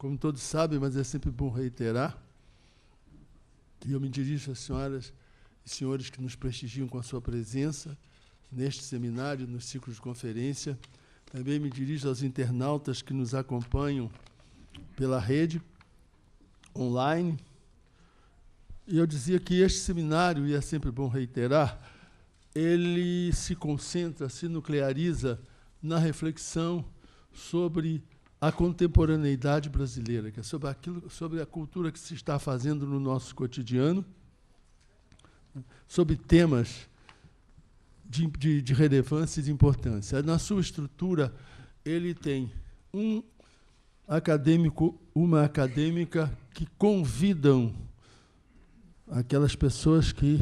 como todos sabem, mas é sempre bom reiterar, e eu me dirijo às senhoras e senhores que nos prestigiam com a sua presença neste seminário, nos ciclos de conferência. Também me dirijo aos internautas que nos acompanham pela rede online. E eu dizia que este seminário, e é sempre bom reiterar, ele se concentra, se nucleariza na reflexão sobre a contemporaneidade brasileira, que é sobre a cultura que se está fazendo no nosso cotidiano, sobre temas de relevância e de importância. Na sua estrutura, ele tem um acadêmico, uma acadêmica que convidam aquelas pessoas que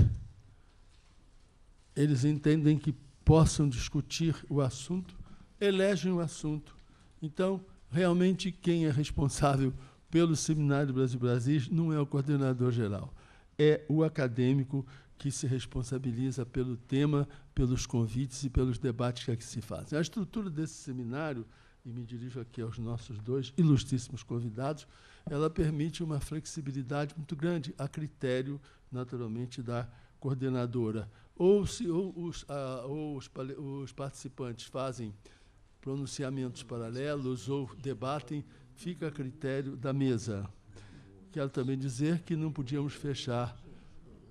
eles entendem que possam discutir o assunto, elegem o assunto. Então, realmente, quem é responsável pelo Seminário Brasil-Brasil não é o coordenador geral, é o acadêmico que se responsabiliza pelo tema, pelos convites e pelos debates que aqui se fazem. A estrutura desse seminário, e me dirijo aqui aos nossos dois ilustríssimos convidados, ela permite uma flexibilidade muito grande, a critério, naturalmente, da coordenadora. Ou os participantes fazem pronunciamentos paralelos ou debatem, fica a critério da mesa. Quero também dizer que não podíamos fechar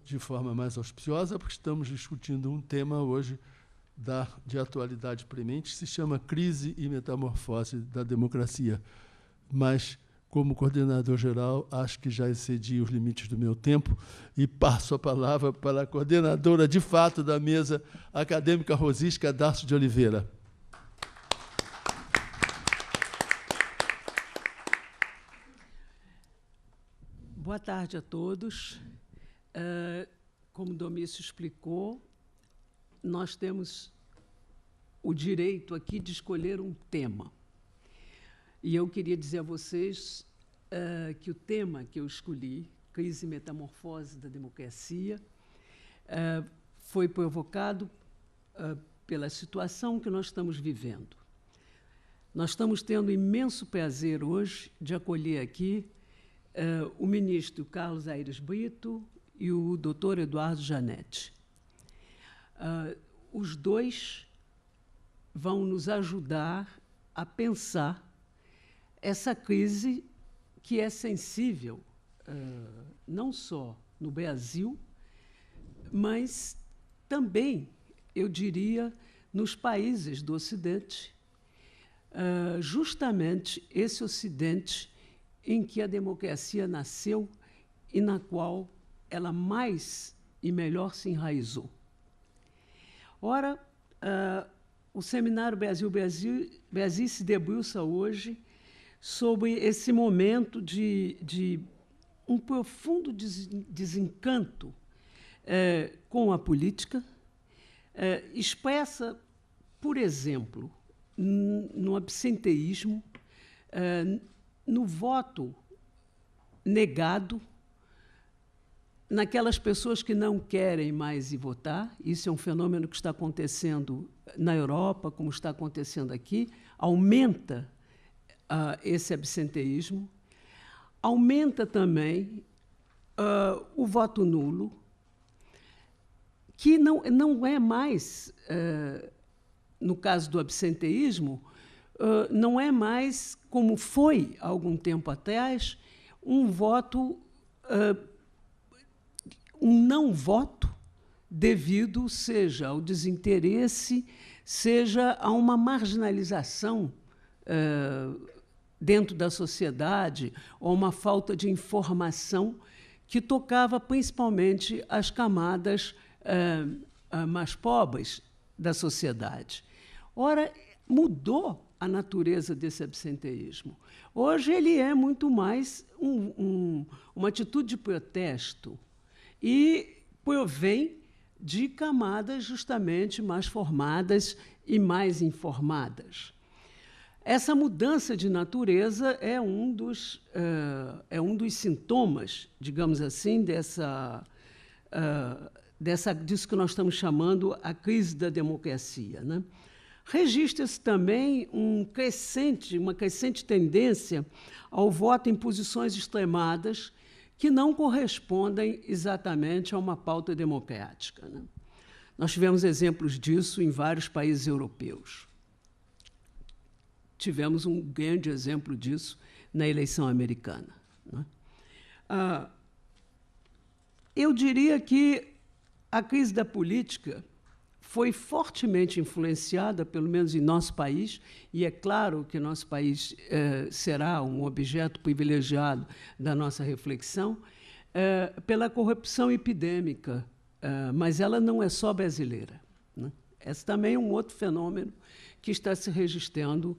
de forma mais auspiciosa, porque estamos discutindo um tema hoje de atualidade premente, que se chama Crise e Metamorfose da Democracia. Mas, como coordenador geral, acho que já excedi os limites do meu tempo e passo a palavra para a coordenadora, de fato, da mesa, a acadêmica Rosisca Darcio de Oliveira. Boa tarde a todos. Como Domício explicou, nós temos o direito aqui de escolher um tema. E eu queria dizer a vocês que o tema que eu escolhi, Crise e Metamorfose da Democracia, foi provocado pela situação que nós estamos vivendo. Nós estamos tendo imenso prazer hoje de acolher aqui o ministro Carlos Aires Brito e o doutor Eduardo Janete. Os dois vão nos ajudar a pensar essa crise que é sensível, não só no Brasil, mas também, eu diria, nos países do Ocidente, justamente esse Ocidente em que a democracia nasceu e na qual ela mais e melhor se enraizou. Ora, o Seminário Brasil se debruça hoje sobre esse momento de um profundo desencanto com a política, expressa, por exemplo, no absenteísmo, no voto negado, naquelas pessoas que não querem mais ir votar. Isso é um fenômeno que está acontecendo na Europa, como está acontecendo aqui. Aumenta esse absenteísmo. Aumenta também o voto nulo, que não é mais, no caso do absenteísmo, não é mais, como foi há algum tempo atrás, um não voto devido, seja ao desinteresse, seja a uma marginalização dentro da sociedade, ou uma falta de informação que tocava principalmente as camadas mais pobres da sociedade. Ora, mudou a natureza desse absenteísmo. Hoje ele é muito mais uma atitude de protesto e provém de camadas justamente mais formadas e mais informadas. Essa mudança de natureza é um dos sintomas, digamos assim, disso que nós estamos chamando a crise da democracia, né? registra-se também uma crescente tendência ao voto em posições extremadas que não correspondem exatamente a uma pauta democrática, né? Nós tivemos exemplos disso em vários países europeus. Tivemos um grande exemplo disso na eleição americana, né? Eu diria que a crise da política foi fortemente influenciada, pelo menos em nosso país, e é claro que nosso país será um objeto privilegiado da nossa reflexão, pela corrupção epidêmica, mas ela não é só brasileira, né? Esse também é um outro fenômeno que está se registrando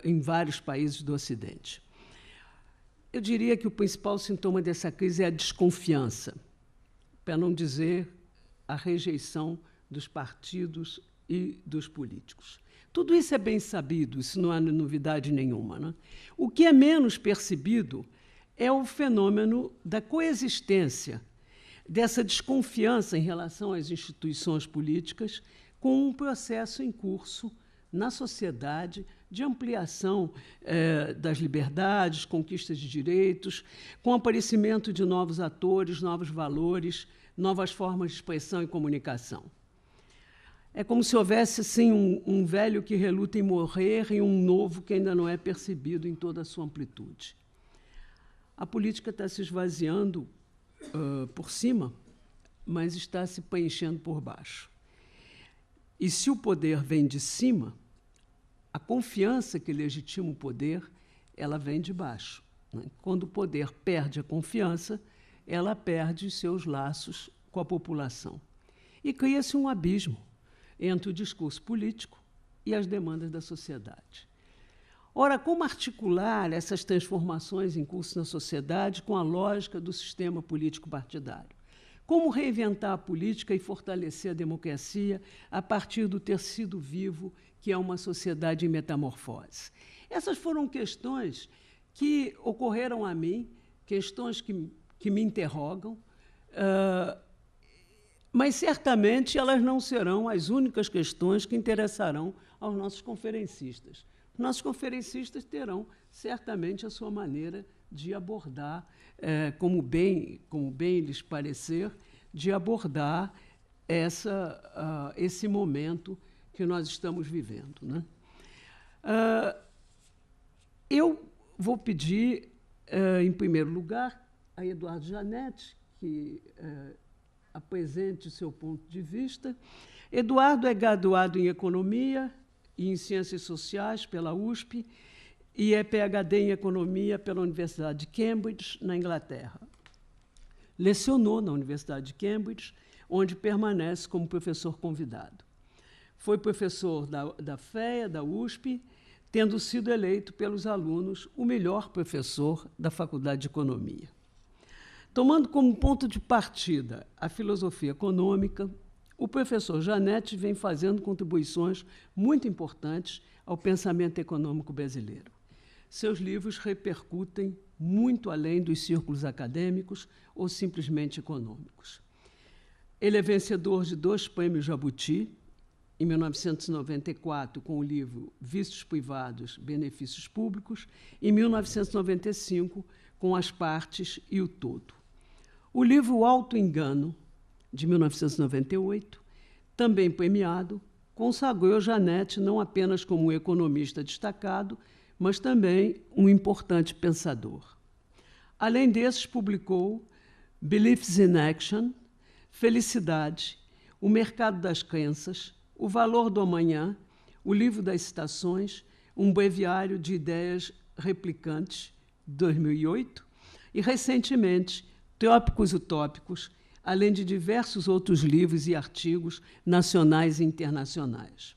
em vários países do Ocidente. Eu diria que o principal sintoma dessa crise é a desconfiança, para não dizer a rejeição dos partidos e dos políticos. Tudo isso é bem sabido, isso não há novidade nenhuma, né? O que é menos percebido é o fenômeno da coexistência dessa desconfiança em relação às instituições políticas com um processo em curso na sociedade de ampliação das liberdades, conquistas de direitos, com o aparecimento de novos atores, novos valores, novas formas de expressão e comunicação. É como se houvesse assim, um velho que reluta em morrer e um novo que ainda não é percebido em toda a sua amplitude. A política está se esvaziando por cima, mas está se preenchendo por baixo. E se o poder vem de cima, a confiança que legitima o poder, ela vem de baixo, né? Quando o poder perde a confiança, ela perde seus laços com a população. E cria-se um abismo entre o discurso político e as demandas da sociedade. Ora, como articular essas transformações em curso na sociedade com a lógica do sistema político partidário? Como reinventar a política e fortalecer a democracia a partir do tecido vivo que é uma sociedade em metamorfose? Essas foram questões que ocorreram a mim, questões que me interrogam, mas certamente elas não serão as únicas questões que interessarão aos nossos conferencistas. Os nossos conferencistas terão certamente a sua maneira de abordar, como bem lhes parecer, de abordar esse momento que nós estamos vivendo, né? Eu vou pedir, em primeiro lugar, a Eduardo Janete, que apresente o seu ponto de vista. Eduardo é graduado em Economia e em Ciências Sociais pela USP e é PhD em Economia pela Universidade de Cambridge, na Inglaterra. Lecionou na Universidade de Cambridge, onde permanece como professor convidado. Foi professor da FEA, da USP, tendo sido eleito pelos alunos o melhor professor da Faculdade de Economia. Tomando como ponto de partida a filosofia econômica, o professor Janete vem fazendo contribuições muito importantes ao pensamento econômico brasileiro. Seus livros repercutem muito além dos círculos acadêmicos ou simplesmente econômicos. Ele é vencedor de 2 prêmios Jabuti, em 1994, com o livro Vícios Privados, Benefícios Públicos, e em 1995, com As Partes e o Todo. O livro Auto-Engano, de 1998, também premiado, consagrou Janete não apenas como um economista destacado, mas também um importante pensador. Além desses, publicou Beliefs in Action, Felicidade, O Mercado das Crenças, O Valor do Amanhã, O Livro das Citações, um breviário de ideias replicantes, 2008, e, recentemente, Trópicos Utópicos, além de diversos outros livros e artigos nacionais e internacionais.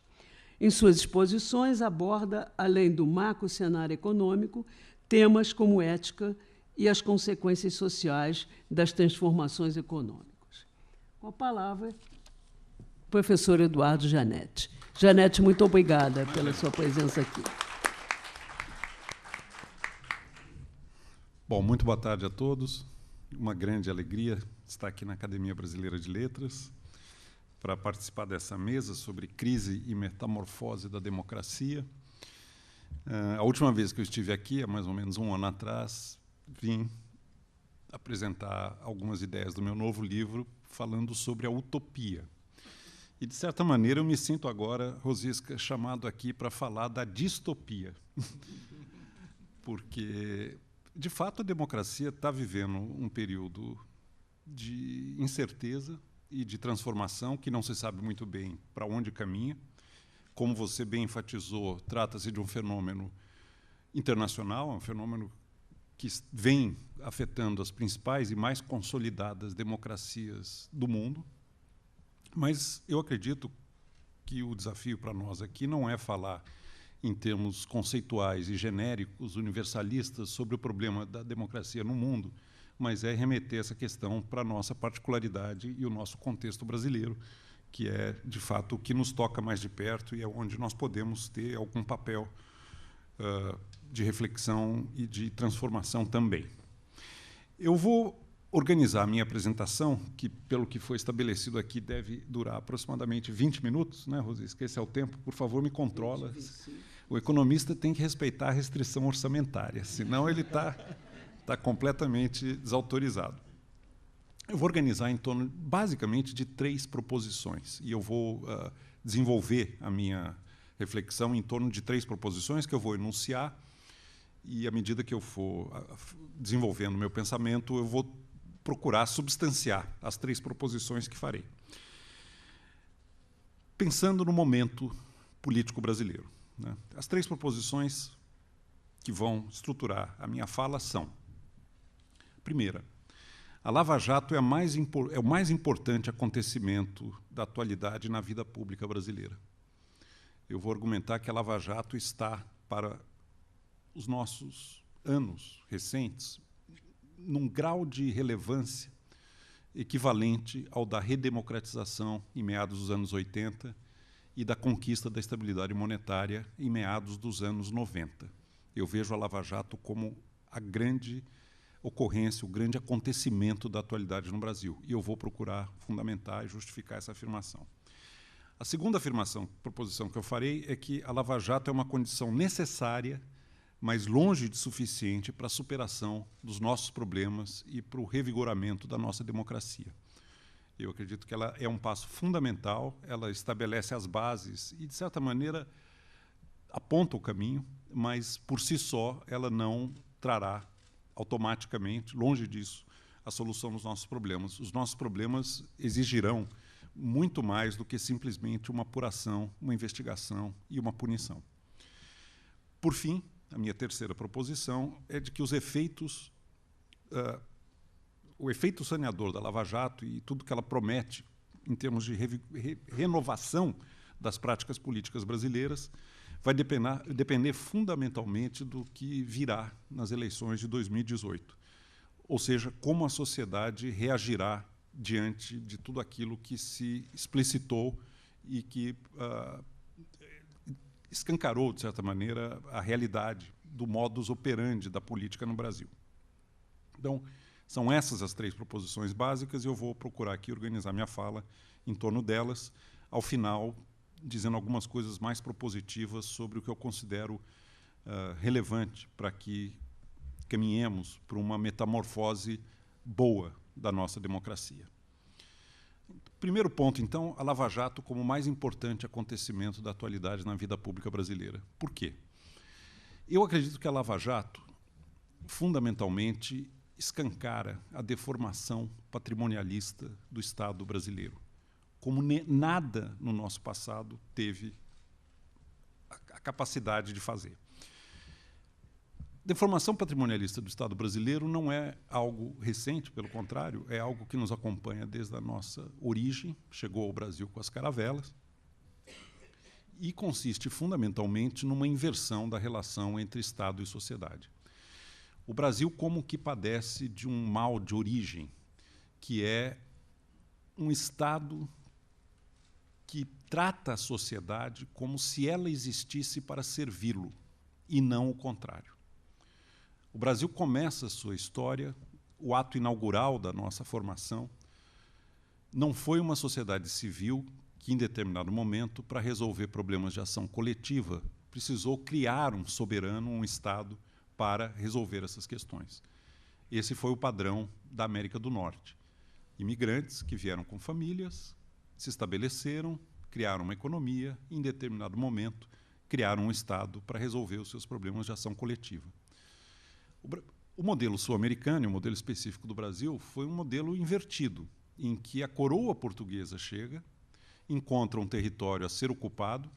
Em suas exposições, aborda, além do macro-cenário econômico, temas como ética e as consequências sociais das transformações econômicas. Com a palavra, professor Eduardo Janete. Janete, muito obrigada pela sua presença aqui. Bom, muito boa tarde a todos. Uma grande alegria estar aqui na Academia Brasileira de Letras. para participar dessa mesa sobre crise e metamorfose da democracia. A última vez que eu estive aqui, há mais ou menos um ano atrás, vim apresentar algumas ideias do meu novo livro falando sobre a utopia. E, de certa maneira, eu me sinto agora, Rosisca, chamado aqui para falar da distopia. Porque, de fato, a democracia está vivendo um período de incerteza e de transformação que não se sabe muito bem para onde caminha. Como você bem enfatizou, trata-se de um fenômeno internacional, um fenômeno que vem afetando as principais e mais consolidadas democracias do mundo. Mas eu acredito que o desafio para nós aqui não é falar em termos conceituais e genéricos, universalistas, sobre o problema da democracia no mundo, mas é remeter essa questão para a nossa particularidade e o nosso contexto brasileiro, que é, de fato, o que nos toca mais de perto e é onde nós podemos ter algum papel de reflexão e de transformação também. Eu vou organizar a minha apresentação, que, pelo que foi estabelecido aqui, deve durar aproximadamente 20 minutos, né, Rosisca? Esse é o tempo. Por favor, me controla. O economista tem que respeitar a restrição orçamentária, senão ele está completamente desautorizado. Eu vou organizar em torno, basicamente, de 3 proposições, e eu vou desenvolver a minha reflexão em torno de 3 proposições que eu vou enunciar, e, à medida que eu for desenvolvendo o meu pensamento, eu vou procurar substanciar as 3 proposições que farei. Pensando no momento político brasileiro, né? As 3 proposições que vão estruturar a minha fala são: primeira, a Lava Jato é o mais importante acontecimento da atualidade na vida pública brasileira. Eu vou argumentar que a Lava Jato está, para os nossos anos recentes, num grau de relevância equivalente ao da redemocratização em meados dos anos 80 e da conquista da estabilidade monetária em meados dos anos 90. Eu vejo a Lava Jato como a grande ocorrência, o grande acontecimento da atualidade no Brasil. E eu vou procurar fundamentar e justificar essa afirmação. A segunda proposição que eu farei é que a Lava Jato é uma condição necessária, mas longe de suficiente para a superação dos nossos problemas e para o revigoramento da nossa democracia. Eu acredito que ela é um passo fundamental, ela estabelece as bases e, de certa maneira, aponta o caminho, mas, por si só, ela não trará automaticamente, longe disso, a solução dos nossos problemas. Os nossos problemas exigirão muito mais do que simplesmente uma apuração, uma investigação e uma punição. Por fim, a minha terceira proposição é de que o efeito saneador da Lava Jato e tudo que ela promete em termos de renovação das práticas políticas brasileiras vai depender fundamentalmente do que virá nas eleições de 2018. Ou seja, como a sociedade reagirá diante de tudo aquilo que se explicitou e que escancarou, de certa maneira, a realidade do modus operandi da política no Brasil. Então, são essas as 3 proposições básicas e eu vou procurar aqui organizar minha fala em torno delas, ao final, dizendo algumas coisas mais propositivas sobre o que eu considero relevante para que caminhemos para uma metamorfose boa da nossa democracia. Primeiro ponto, então, a Lava Jato como o mais importante acontecimento da atualidade na vida pública brasileira. Por quê? Eu acredito que a Lava Jato, fundamentalmente, escancara a deformação patrimonialista do Estado brasileiro, como nada no nosso passado teve a capacidade de fazer. Deformação patrimonialista do Estado brasileiro não é algo recente, pelo contrário, é algo que nos acompanha desde a nossa origem, chegou ao Brasil com as caravelas, e consiste fundamentalmente numa inversão da relação entre Estado e sociedade. O Brasil como que padece de um mal de origem, que é um Estado que trata a sociedade como se ela existisse para servi-lo, e não o contrário. O Brasil começa a sua história, o ato inaugural da nossa formação, não foi uma sociedade civil que, em determinado momento, para resolver problemas de ação coletiva, precisou criar um soberano, um Estado, para resolver essas questões. Esse foi o padrão da América do Norte. Imigrantes que vieram com famílias, se estabeleceram, criaram uma economia e, em determinado momento, criaram um Estado para resolver os seus problemas de ação coletiva. O modelo sul-americano, e o modelo específico do Brasil, foi um modelo invertido, em que a coroa portuguesa chega, encontra um território a ser ocupado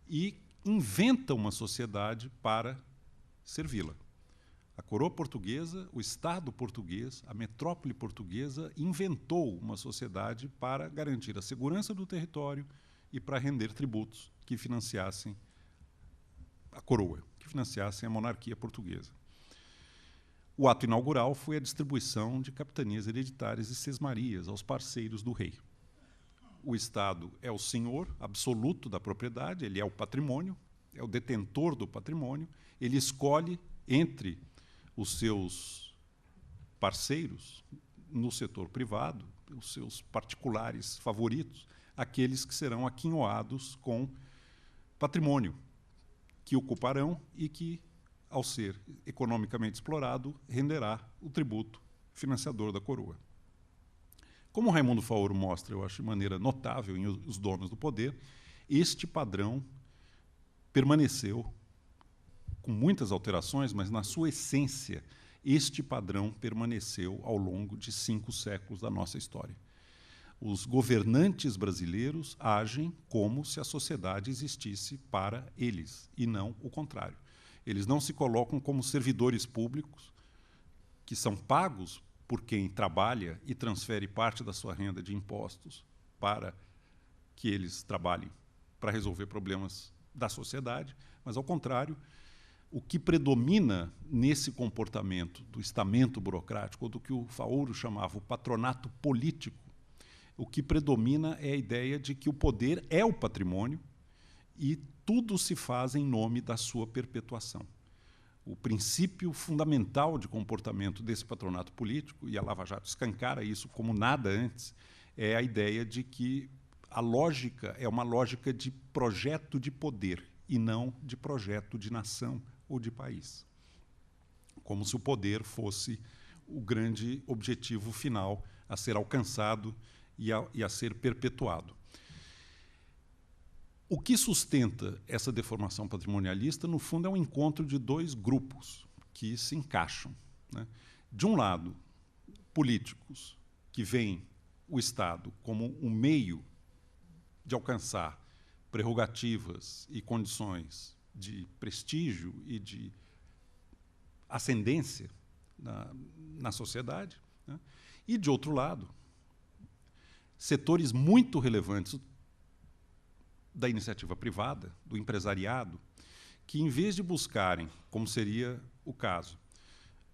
e inventa uma sociedade para servi-la. A coroa portuguesa, o Estado português, a metrópole portuguesa inventou uma sociedade para garantir a segurança do território e para render tributos que financiassem a coroa, que financiassem a monarquia portuguesa. O ato inaugural foi a distribuição de capitanias hereditárias e sesmarias aos parceiros do rei. O Estado é o senhor absoluto da propriedade, ele é o patrimônio, é o detentor do patrimônio, ele escolhe entre os seus parceiros no setor privado, os seus particulares favoritos, aqueles que serão aquinhoados com patrimônio, que ocuparão e que, ao ser economicamente explorado, renderá o tributo financiador da coroa. Como o Raimundo Faoro mostra, eu acho de maneira notável em Os Donos do Poder, este padrão permaneceu com muitas alterações, mas, na sua essência, este padrão permaneceu ao longo de 5 séculos da nossa história. Os governantes brasileiros agem como se a sociedade existisse para eles, e não o contrário. Eles não se colocam como servidores públicos, que são pagos por quem trabalha e transfere parte da sua renda de impostos para que eles trabalhem para resolver problemas da sociedade, mas, ao contrário, o que predomina nesse comportamento do estamento burocrático, ou do que o Faoro chamava o patronato político, o que predomina é a ideia de que o poder é o patrimônio e tudo se faz em nome da sua perpetuação. O princípio fundamental de comportamento desse patronato político, e a Lava Jato escancara isso como nada antes, é a ideia de que a lógica é uma lógica de projeto de poder e não de projeto de nação ou de país. Como se o poder fosse o grande objetivo final a ser alcançado e a ser perpetuado. O que sustenta essa deformação patrimonialista, no fundo, é um encontro de 2 grupos que se encaixam, né? De um lado, políticos que veem o Estado como um meio de alcançar prerrogativas e condições de prestígio e de ascendência na sociedade, né? E, de outro lado, setores muito relevantes da iniciativa privada, do empresariado, que, em vez de buscarem, como seria o caso,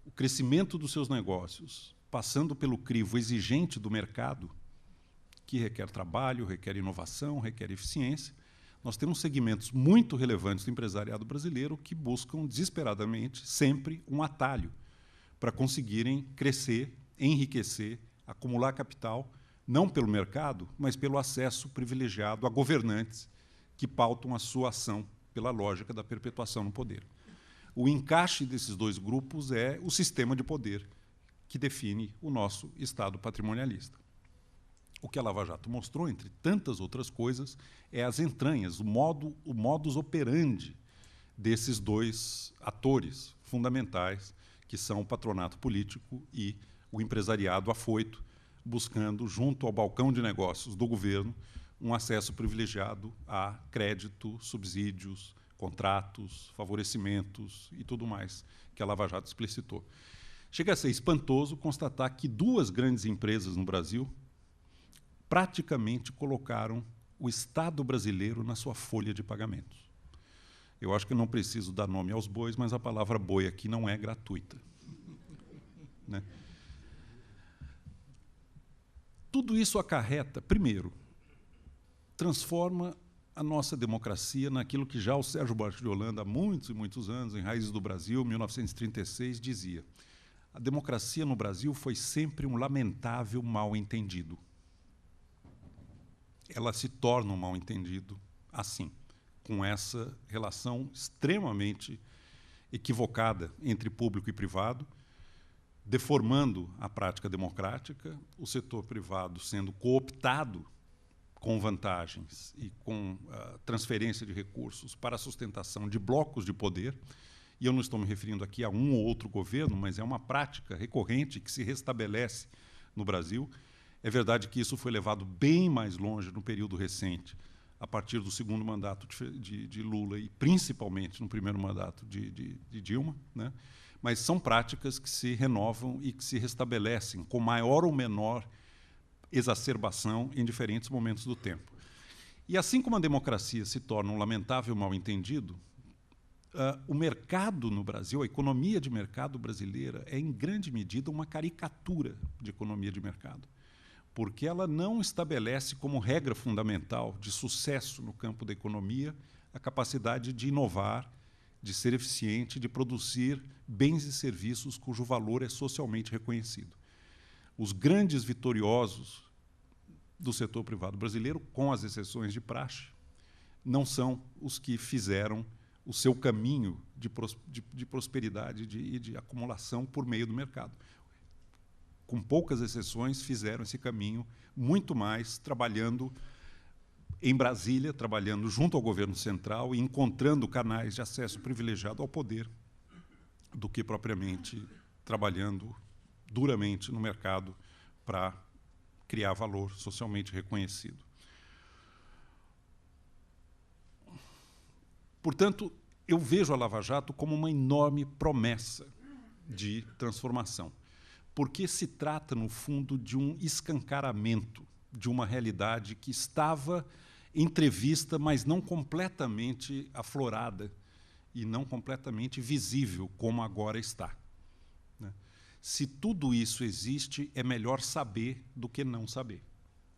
o crescimento dos seus negócios, passando pelo crivo exigente do mercado, que requer trabalho, requer inovação, requer eficiência, nós temos segmentos muito relevantes do empresariado brasileiro que buscam desesperadamente sempre um atalho para conseguirem crescer, enriquecer, acumular capital, não pelo mercado, mas pelo acesso privilegiado a governantes que pautam a sua ação pela lógica da perpetuação no poder. O encaixe desses 2 grupos é o sistema de poder que define o nosso Estado patrimonialista. O que a Lava Jato mostrou, entre tantas outras coisas, é as entranhas, o modus operandi desses 2 atores fundamentais, que são o patronato político e o empresariado afoito, buscando, junto ao balcão de negócios do governo, um acesso privilegiado a crédito, subsídios, contratos, favorecimentos e tudo mais que a Lava Jato explicitou. Chega a ser espantoso constatar que 2 grandes empresas no Brasil praticamente colocaram o Estado brasileiro na sua folha de pagamentos. Eu acho que não preciso dar nome aos bois, mas a palavra boi aqui não é gratuita, né? Tudo isso acarreta, primeiro, transforma a nossa democracia naquilo que já o Sérgio Buarque de Holanda, há muitos e muitos anos, em Raízes do Brasil, 1936, dizia: a democracia no Brasil foi sempre um lamentável mal-entendido. ela se torna um mal-entendido assim, com essa relação extremamente equivocada entre público e privado, deformando a prática democrática, o setor privado sendo cooptado com vantagens e com transferência de recursos para a sustentação de blocos de poder. E eu não estou me referindo aqui a um ou outro governo, mas é uma prática recorrente que se restabelece no Brasil. É verdade que isso foi levado bem mais longe no período recente, a partir do segundo mandato de Lula e principalmente no primeiro mandato de Dilma, né? Mas são práticas que se renovam e que se restabelecem com maior ou menor exacerbação em diferentes momentos do tempo. E assim como a democracia se torna um lamentável mal-entendido, o mercado no Brasil, a economia de mercado brasileira, é em grande medida uma caricatura de economia de mercado, porque ela não estabelece como regra fundamental de sucesso no campo da economia a capacidade de inovar, de ser eficiente, de produzir bens e serviços cujo valor é socialmente reconhecido. Os grandes vitoriosos do setor privado brasileiro, com as exceções de praxe, não são os que fizeram o seu caminho de prosperidade e de acumulação por meio do mercado. Com poucas exceções, fizeram esse caminho muito mais trabalhando em Brasília, trabalhando junto ao governo central e encontrando canais de acesso privilegiado ao poder, do que propriamente trabalhando duramente no mercado para criar valor socialmente reconhecido. Portanto, eu vejo a Lava Jato como uma enorme promessa de transformação, porque se trata, no fundo, de um escancaramento de uma realidade que estava entrevista, mas não completamente aflorada e não completamente visível, como agora está. Se tudo isso existe, é melhor saber do que não saber.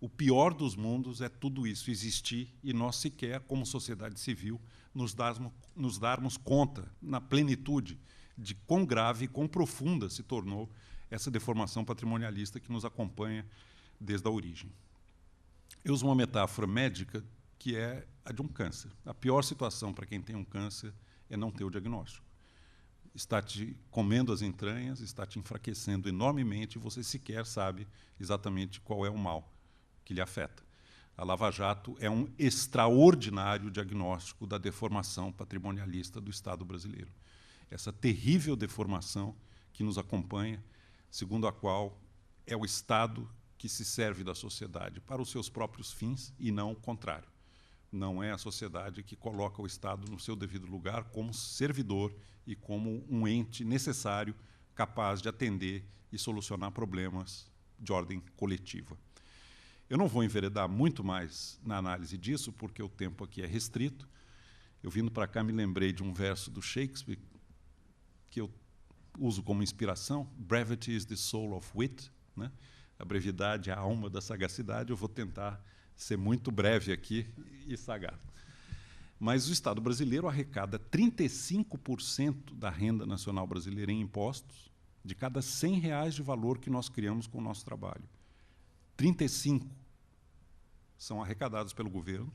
O pior dos mundos é tudo isso existir e nós sequer, como sociedade civil, nos darmos conta, na plenitude, de quão grave e quão profunda se tornou essa deformação patrimonialista que nos acompanha desde a origem. Eu uso uma metáfora médica que é a de um câncer. A pior situação para quem tem um câncer é não ter o diagnóstico. Está te comendo as entranhas, está te enfraquecendo enormemente e você sequer sabe exatamente qual é o mal que lhe afeta. A Lava Jato é um extraordinário diagnóstico da deformação patrimonialista do Estado brasileiro. Essa terrível deformação que nos acompanha, segundo a qual é o Estado que se serve da sociedade para os seus próprios fins e não o contrário. Não é a sociedade que coloca o Estado no seu devido lugar como servidor e como um ente necessário, capaz de atender e solucionar problemas de ordem coletiva. Eu não vou enveredar muito mais na análise disso, porque o tempo aqui é restrito. Eu, vindo para cá, me lembrei de um verso do Shakespeare, que eu uso como inspiração: "Brevity is the soul of wit", né? A brevidade é a alma da sagacidade. Eu vou tentar ser muito breve aqui e sagaz. Mas o Estado brasileiro arrecada 35% da renda nacional brasileira em impostos, de cada R$100 de valor que nós criamos com o nosso trabalho. 35 são arrecadados pelo governo.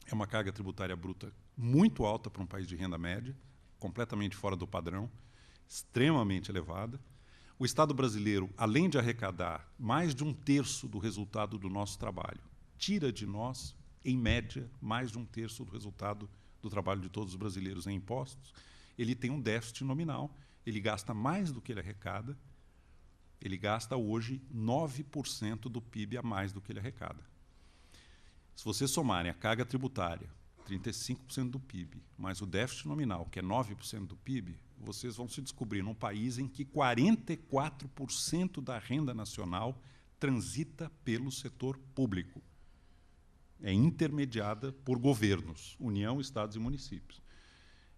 É uma carga tributária bruta muito alta para um país de renda média, completamente fora do padrão, extremamente elevada. O Estado brasileiro, além de arrecadar mais de 1/3 do resultado do nosso trabalho, tira de nós, em média, mais de 1/3 do resultado do trabalho de todos os brasileiros em impostos. Ele tem um déficit nominal, ele gasta mais do que ele arrecada, ele gasta hoje 9% do PIB a mais do que ele arrecada. Se vocês somarem a carga tributária, 35% do PIB, mais o déficit nominal, que é 9% do PIB, vocês vão se descobrir num país em que 44% da renda nacional transita pelo setor público. É intermediada por governos, União, Estados e municípios.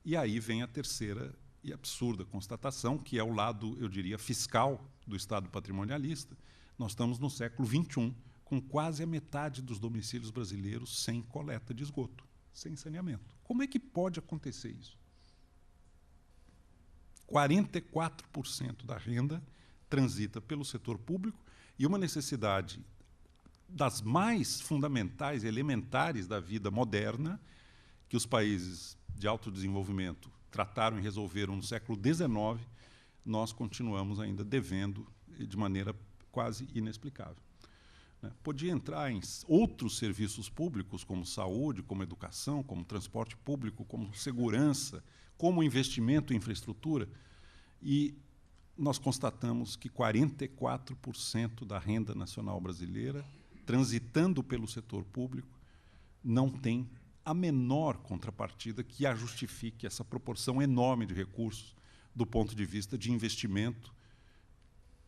E aí vem a terceira e absurda constatação, que é o lado, eu diria, fiscal do Estado patrimonialista. Nós estamos no século XXI, com quase a metade dos domicílios brasileiros sem coleta de esgoto, sem saneamento. Como é que pode acontecer isso? 44% da renda transita pelo setor público e uma necessidade das mais fundamentais, elementares da vida moderna, que os países de alto desenvolvimento trataram e resolveram no século XIX, nós continuamos ainda devendo de maneira quase inexplicável. Podia entrar em outros serviços públicos, como saúde, como educação, como transporte público, como segurança, como investimento em infraestrutura, e nós constatamos que 44% da renda nacional brasileira, transitando pelo setor público, não tem a menor contrapartida que a justifique essa proporção enorme de recursos do ponto de vista de investimento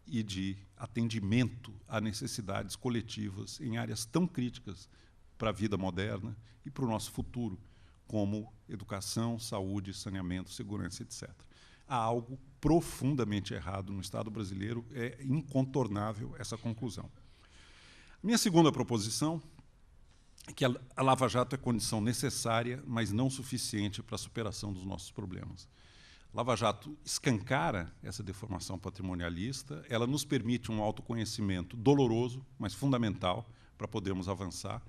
e de atendimento a necessidades coletivas em áreas tão críticas para a vida moderna e para o nosso futuro, como educação, saúde, saneamento, segurança, etc. Há algo profundamente errado no Estado brasileiro, é incontornável essa conclusão. Minha segunda proposição é que a Lava Jato é condição necessária, mas não suficiente para a superação dos nossos problemas. A Lava Jato escancara essa deformação patrimonialista, ela nos permite um autoconhecimento doloroso, mas fundamental para podermos avançar,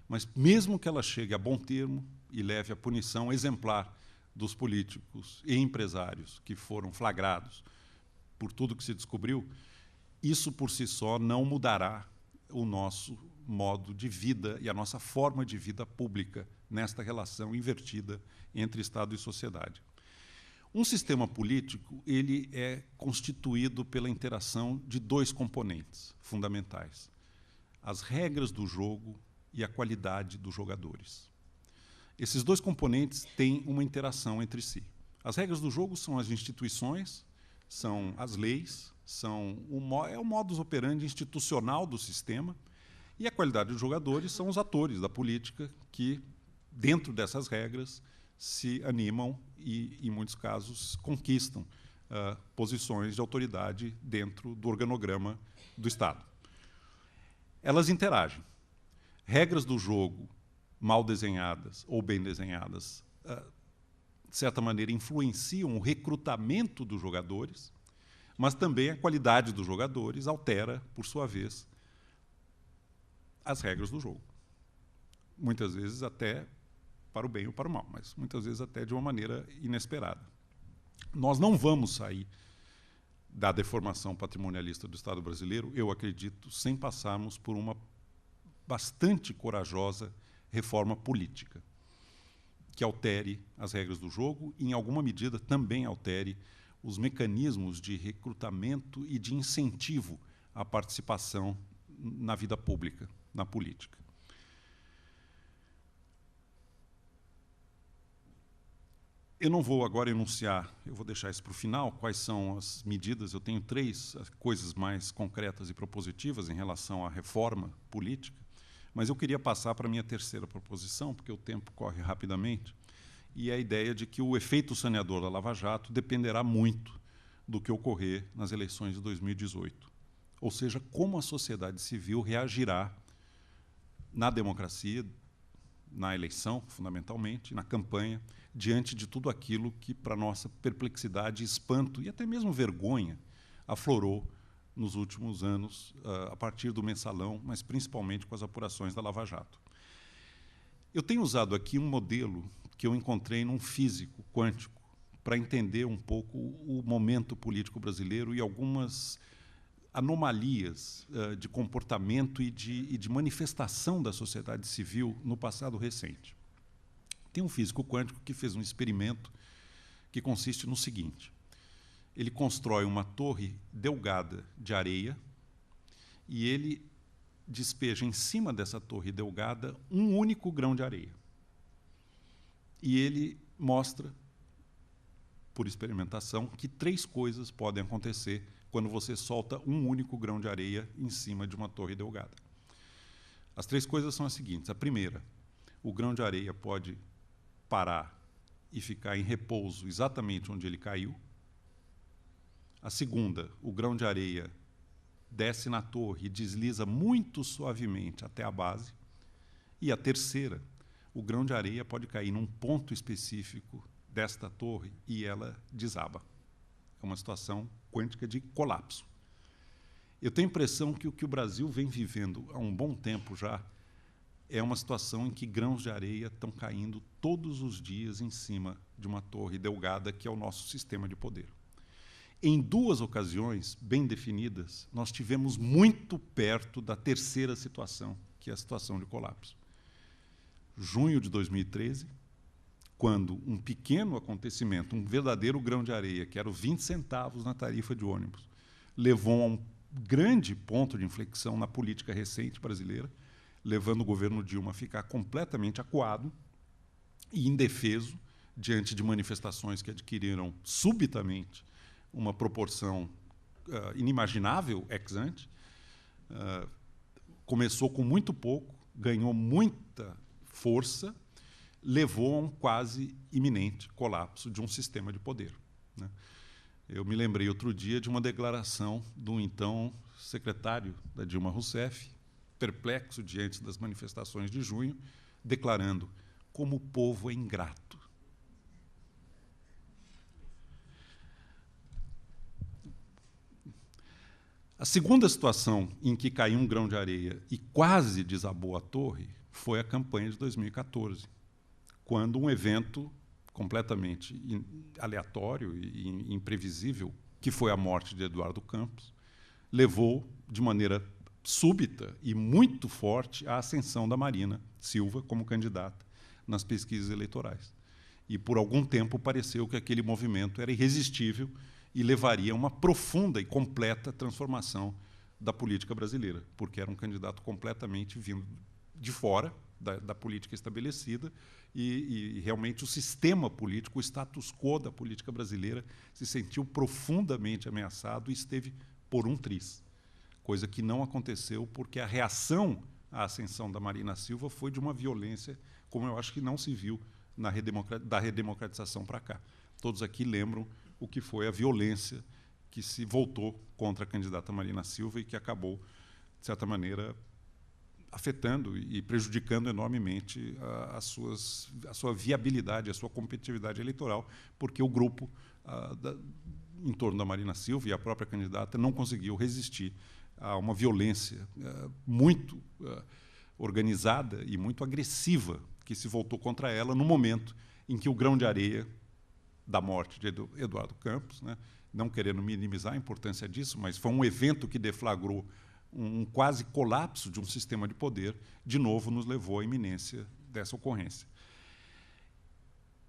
mas mesmo que ela chegue a bom termo e leve à punição exemplar dos políticos e empresários que foram flagrados por tudo que se descobriu, isso por si só não mudará o nosso modo de vida e a nossa forma de vida pública nesta relação invertida entre Estado e sociedade. Um sistema político ele é constituído pela interação de dois componentes fundamentais: as regras do jogo e a qualidade dos jogadores. Esses dois componentes têm uma interação entre si. As regras do jogo são as instituições, são as leis, é o modus operandi institucional do sistema, e a qualidade dos jogadores são os atores da política que, dentro dessas regras, se animam e, em muitos casos, conquistam posições de autoridade dentro do organograma do Estado. Elas interagem. Regras do jogo mal desenhadas ou bem desenhadas, de certa maneira, influenciam o recrutamento dos jogadores, mas também a qualidade dos jogadores altera, por sua vez, as regras do jogo. Muitas vezes até para o bem ou para o mal, mas muitas vezes até de uma maneira inesperada. Nós não vamos sair da deformação patrimonialista do Estado brasileiro, eu acredito, sem passarmos por uma bastante corajosa reforma política, que altere as regras do jogo e, em alguma medida, também altere os mecanismos de recrutamento e de incentivo à participação na vida pública, na política. Eu não vou agora enunciar, eu vou deixar isso para o final, quais são as medidas. Eu tenho 3 coisas mais concretas e propositivas em relação à reforma política, mas eu queria passar para a minha terceira proposição, porque o tempo corre rapidamente, e é a ideia de que o efeito saneador da Lava Jato dependerá muito do que ocorrer nas eleições de 2018. Ou seja, como a sociedade civil reagirá na democracia, na eleição, fundamentalmente, na campanha, diante de tudo aquilo que, para nossa perplexidade, espanto e até mesmo vergonha, aflorou nos últimos anos, a partir do Mensalão, mas principalmente com as apurações da Lava Jato. Eu tenho usado aqui um modelo que eu encontrei num físico quântico para entender um pouco o momento político brasileiro e algumas anomalias de comportamento e de manifestação da sociedade civil no passado recente. Tem um físico quântico que fez um experimento que consiste no seguinte: ele constrói uma torre delgada de areia e ele despeja em cima dessa torre delgada um único grão de areia. E ele mostra, por experimentação, que 3 coisas podem acontecer quando você solta um único grão de areia em cima de uma torre delgada. As 3 coisas são as seguintes. A primeira, o grão de areia pode parar e ficar em repouso exatamente onde ele caiu. A segunda, o grão de areia desce na torre e desliza muito suavemente até a base. E a terceira, o grão de areia pode cair num ponto específico desta torre e ela desaba. É uma situação quântica de colapso. Eu tenho a impressão que o que o Brasil vem vivendo há um bom tempo já é uma situação em que grãos de areia estão caindo todos os dias em cima de uma torre delgada, que é o nosso sistema de poder. Em 2 ocasiões bem definidas, nós tivemos muito perto da terceira situação, que é a situação de colapso. Junho de 2013, quando um pequeno acontecimento, um verdadeiro grão de areia, que era o 20 centavos na tarifa de ônibus, levou a um grande ponto de inflexão na política recente brasileira, levando o governo Dilma a ficar completamente acuado e indefeso diante de manifestações que adquiriram subitamente uma proporção inimaginável ex ante. Começou com muito pouco, ganhou muita força, levou a um quase iminente colapso de um sistema de poder, né? Eu me lembrei outro dia de uma declaração do então secretário da Dilma Rousseff, perplexo diante das manifestações de junho, declarando: como o povo é ingrato. A segunda situação em que caiu um grão de areia e quase desabou a torre foi a campanha de 2014, quando um evento completamente aleatório e imprevisível, que foi a morte de Eduardo Campos, levou de maneira súbita e muito forte à ascensão da Marina Silva como candidata nas pesquisas eleitorais. E, por algum tempo, pareceu que aquele movimento era irresistível e levaria a uma profunda e completa transformação da política brasileira, porque era um candidato completamente vindo de fora da política estabelecida e realmente o sistema político, o status quo da política brasileira se sentiu profundamente ameaçado e esteve por um triz, coisa que não aconteceu porque a reação à ascensão da Marina Silva foi de uma violência como eu acho que não se viu da redemocratização para cá. Todos aqui lembram o que foi a violência que se voltou contra a candidata Marina Silva e que acabou, de certa maneira, afetando e prejudicando enormemente a sua viabilidade, a sua competitividade eleitoral, porque o grupo em torno da Marina Silva e a própria candidata não conseguiu resistir a uma violência muito organizada e muito agressiva que se voltou contra ela no momento em que o grão de areia da morte de Eduardo Campos, né, não querendo minimizar a importância disso, mas foi um evento que deflagrou um quase colapso de um sistema de poder, de novo nos levou à iminência dessa ocorrência.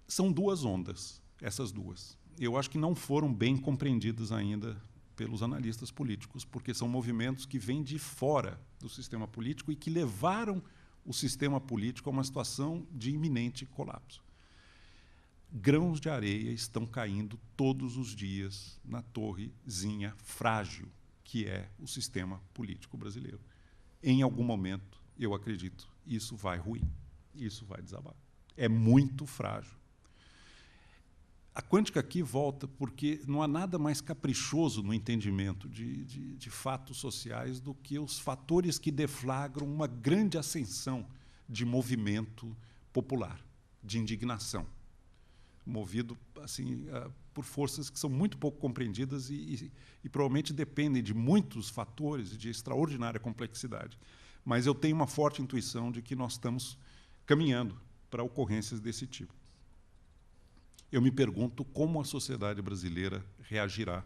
São 2 ondas, essas 2. Eu acho que não foram bem compreendidas ainda pelos analistas políticos, porque são movimentos que vêm de fora do sistema político e que levaram o sistema político a uma situação de iminente colapso. Grãos de areia estão caindo todos os dias na torrezinha frágil que é o sistema político brasileiro. Em algum momento, eu acredito, isso vai ruir, isso vai desabar. É muito frágil. A quântica aqui volta porque não há nada mais caprichoso no entendimento de fatos sociais do que os fatores que deflagram uma grande ascensão de movimento popular, de indignação, movido assim, por forças que são muito pouco compreendidas e provavelmente dependem de muitos fatores de extraordinária complexidade. Mas eu tenho uma forte intuição de que nós estamos caminhando para ocorrências desse tipo. Eu me pergunto como a sociedade brasileira reagirá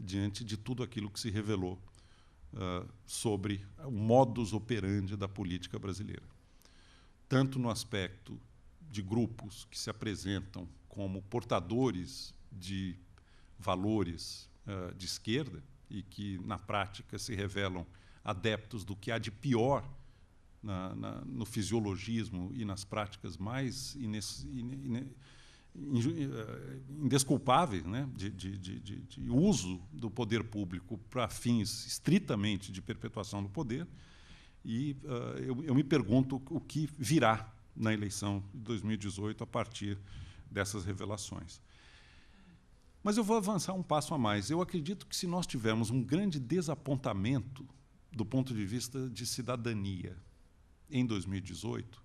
diante de tudo aquilo que se revelou sobre o modus operandi da política brasileira, tanto no aspecto de grupos que se apresentam como portadores de valores de esquerda e que, na prática, se revelam adeptos do que há de pior no fisiologismo e nas práticas mais indesculpáveis, né, de uso do poder público para fins estritamente de perpetuação do poder. E eu me pergunto o que virá na eleição de 2018 a partir dessas revelações. Mas eu vou avançar um passo a mais. Eu acredito que se nós tivermos um grande desapontamento do ponto de vista de cidadania em 2018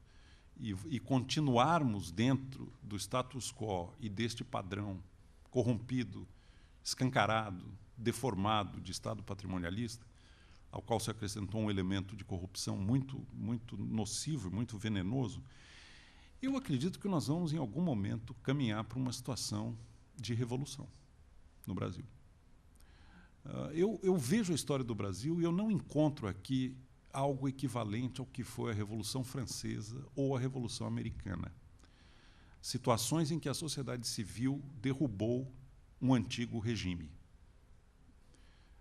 e continuarmos dentro do status quo e deste padrão corrompido, escancarado, deformado de Estado patrimonialista, ao qual se acrescentou um elemento de corrupção muito nocivo e muito venenoso, eu acredito que nós vamos, em algum momento, caminhar para uma situação de revolução no Brasil. Eu vejo a história do Brasil e eu não encontro aqui algo equivalente ao que foi a Revolução Francesa ou a Revolução Americana. Situações em que a sociedade civil derrubou um antigo regime.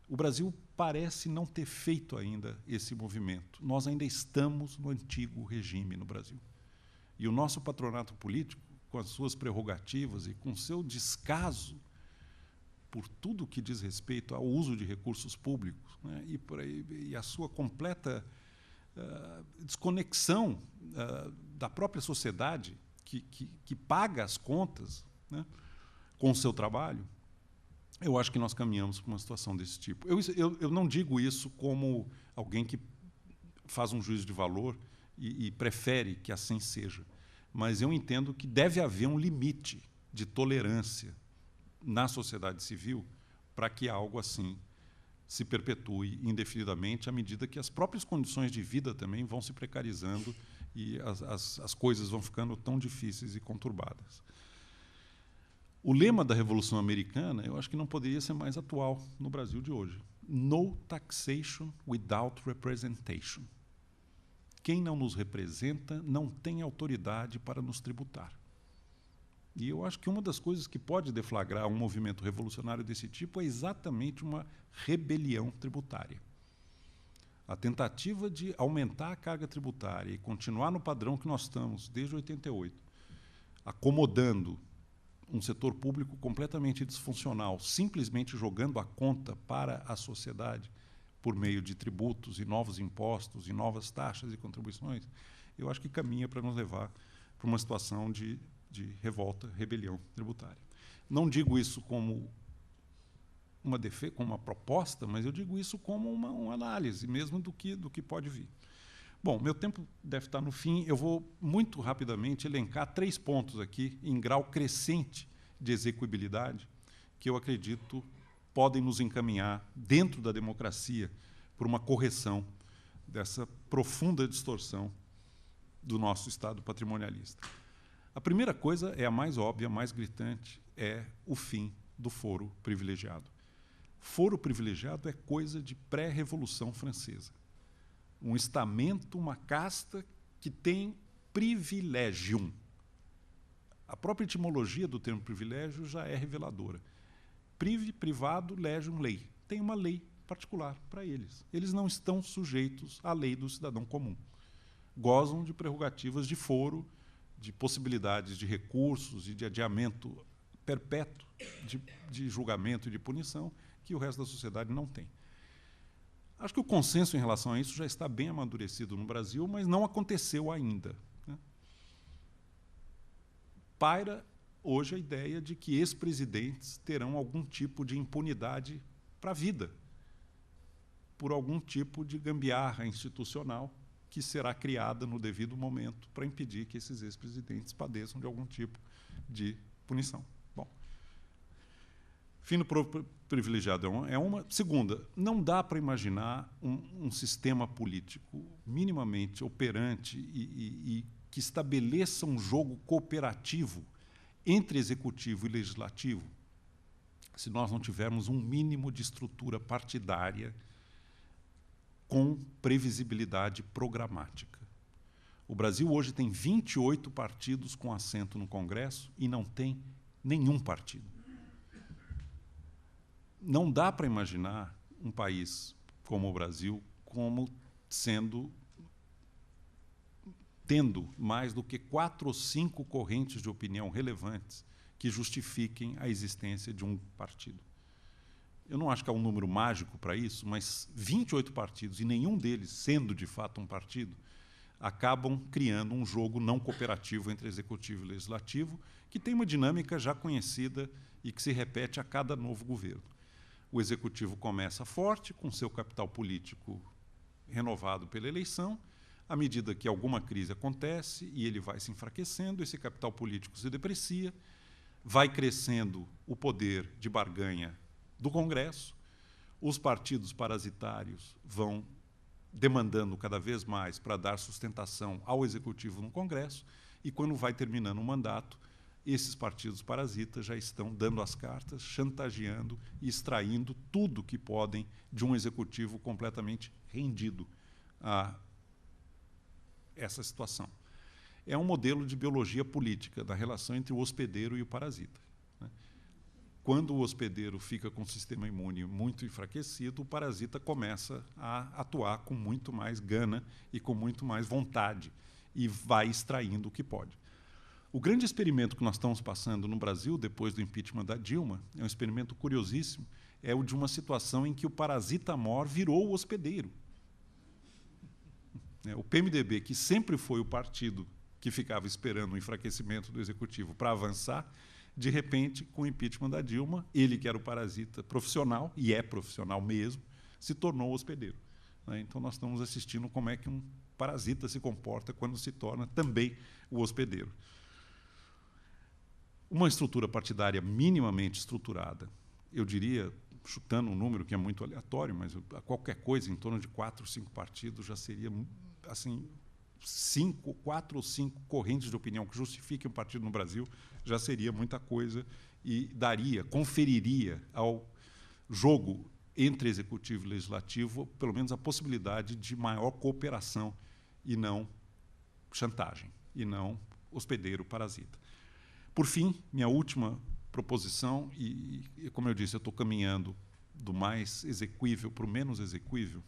O Brasil parece não ter feito ainda esse movimento. Nós ainda estamos no antigo regime no Brasil. E o nosso patronato político, com as suas prerrogativas e com seu descaso por tudo que diz respeito ao uso de recursos públicos, né, e a sua completa desconexão da própria sociedade que paga as contas, né, com o seu trabalho, eu acho que nós caminhamos para uma situação desse tipo. Eu não digo isso como alguém que faz um juízo de valor e prefere que assim seja, mas eu entendo que deve haver um limite de tolerância na sociedade civil para que algo assim se perpetue indefinidamente, à medida que as próprias condições de vida também vão se precarizando e as coisas vão ficando tão difíceis e conturbadas. O lema da Revolução Americana, eu acho que não poderia ser mais atual no Brasil de hoje. No taxation without representation. Quem não nos representa não tem autoridade para nos tributar. E eu acho que uma das coisas que pode deflagrar um movimento revolucionário desse tipo é exatamente uma rebelião tributária. A tentativa de aumentar a carga tributária e continuar no padrão que nós estamos desde 88, acomodando um setor público completamente disfuncional, simplesmente jogando a conta para a sociedade por meio de tributos e novos impostos e novas taxas e contribuições, eu acho que caminha para nos levar para uma situação de revolta, rebelião tributária. Não digo isso como uma proposta, mas eu digo isso como uma análise mesmo do que pode vir. Bom, meu tempo deve estar no fim. Eu vou muito rapidamente elencar 3 pontos aqui, em grau crescente de execuibilidade, que eu acredito podem nos encaminhar, dentro da democracia, por uma correção dessa profunda distorção do nosso Estado patrimonialista. A primeira coisa é a mais óbvia, a mais gritante, é o fim do foro privilegiado. Foro privilegiado é coisa de pré-revolução francesa. Um estamento, uma casta que tem privilegium. A própria etimologia do termo privilégio já é reveladora. Prive, privado, legium, lei. Tem uma lei particular para eles. Eles não estão sujeitos à lei do cidadão comum. Gozam de prerrogativas de foro, de possibilidades de recursos e de adiamento perpétuo de julgamento e de punição que o resto da sociedade não tem. Acho que o consenso em relação a isso já está bem amadurecido no Brasil, mas não aconteceu ainda, né? Paira hoje a ideia de que ex-presidentes terão algum tipo de impunidade para a vida, por algum tipo de gambiarra institucional que será criada no devido momento para impedir que esses ex-presidentes padeçam de algum tipo de punição. Bom, fim do privilegiado é uma. Segunda, não dá para imaginar um sistema político minimamente operante e que estabeleça um jogo cooperativo entre executivo e legislativo se nós não tivermos um mínimo de estrutura partidária com previsibilidade programática. O Brasil hoje tem 28 partidos com assento no Congresso e não tem nenhum partido. Não dá para imaginar um país como o Brasil como tendo mais do que 4 ou 5 correntes de opinião relevantes que justifiquem a existência de um partido. Eu não acho que há um número mágico para isso, mas 28 partidos, e nenhum deles sendo de fato um partido, acabam criando um jogo não cooperativo entre executivo e legislativo, que tem uma dinâmica já conhecida e que se repete a cada novo governo. O executivo começa forte, com seu capital político renovado pela eleição. À medida que alguma crise acontece e ele vai se enfraquecendo, esse capital político se deprecia, vai crescendo o poder de barganha do Congresso, Os partidos parasitários vão demandando cada vez mais para dar sustentação ao Executivo no Congresso, e quando vai terminando o mandato, esses partidos parasitas já estão dando as cartas, chantageando e extraindo tudo que podem de um Executivo completamente rendido a essa situação. É um modelo de biologia política da relação entre o hospedeiro e o parasita. Quando o hospedeiro fica com o sistema imune muito enfraquecido, o parasita começa a atuar com muito mais gana e com muito mais vontade e vai extraindo o que pode. O grande experimento que nós estamos passando no Brasil, depois do impeachment da Dilma, é um experimento curiosíssimo, é o de uma situação em que o parasita-mor virou o hospedeiro. O PMDB, que sempre foi o partido que ficava esperando o enfraquecimento do Executivo para avançar, de repente, com o impeachment da Dilma, ele, que era o parasita profissional, e é profissional mesmo, se tornou hospedeiro. Então, nós estamos assistindo como é que um parasita se comporta quando se torna também o hospedeiro. Uma estrutura partidária minimamente estruturada, eu diria, chutando um número que é muito aleatório, mas qualquer coisa em torno de 4 ou 5 partidos já seria, assim, 4 ou 5 correntes de opinião que justifiquem um partido no Brasil, já seria muita coisa e conferiria ao jogo entre executivo e legislativo, pelo menos a possibilidade de maior cooperação e não chantagem, e não hospedeiro parasita. Por fim, minha última proposição, e como eu disse, eu estou caminhando do mais exequível para o menos exequível.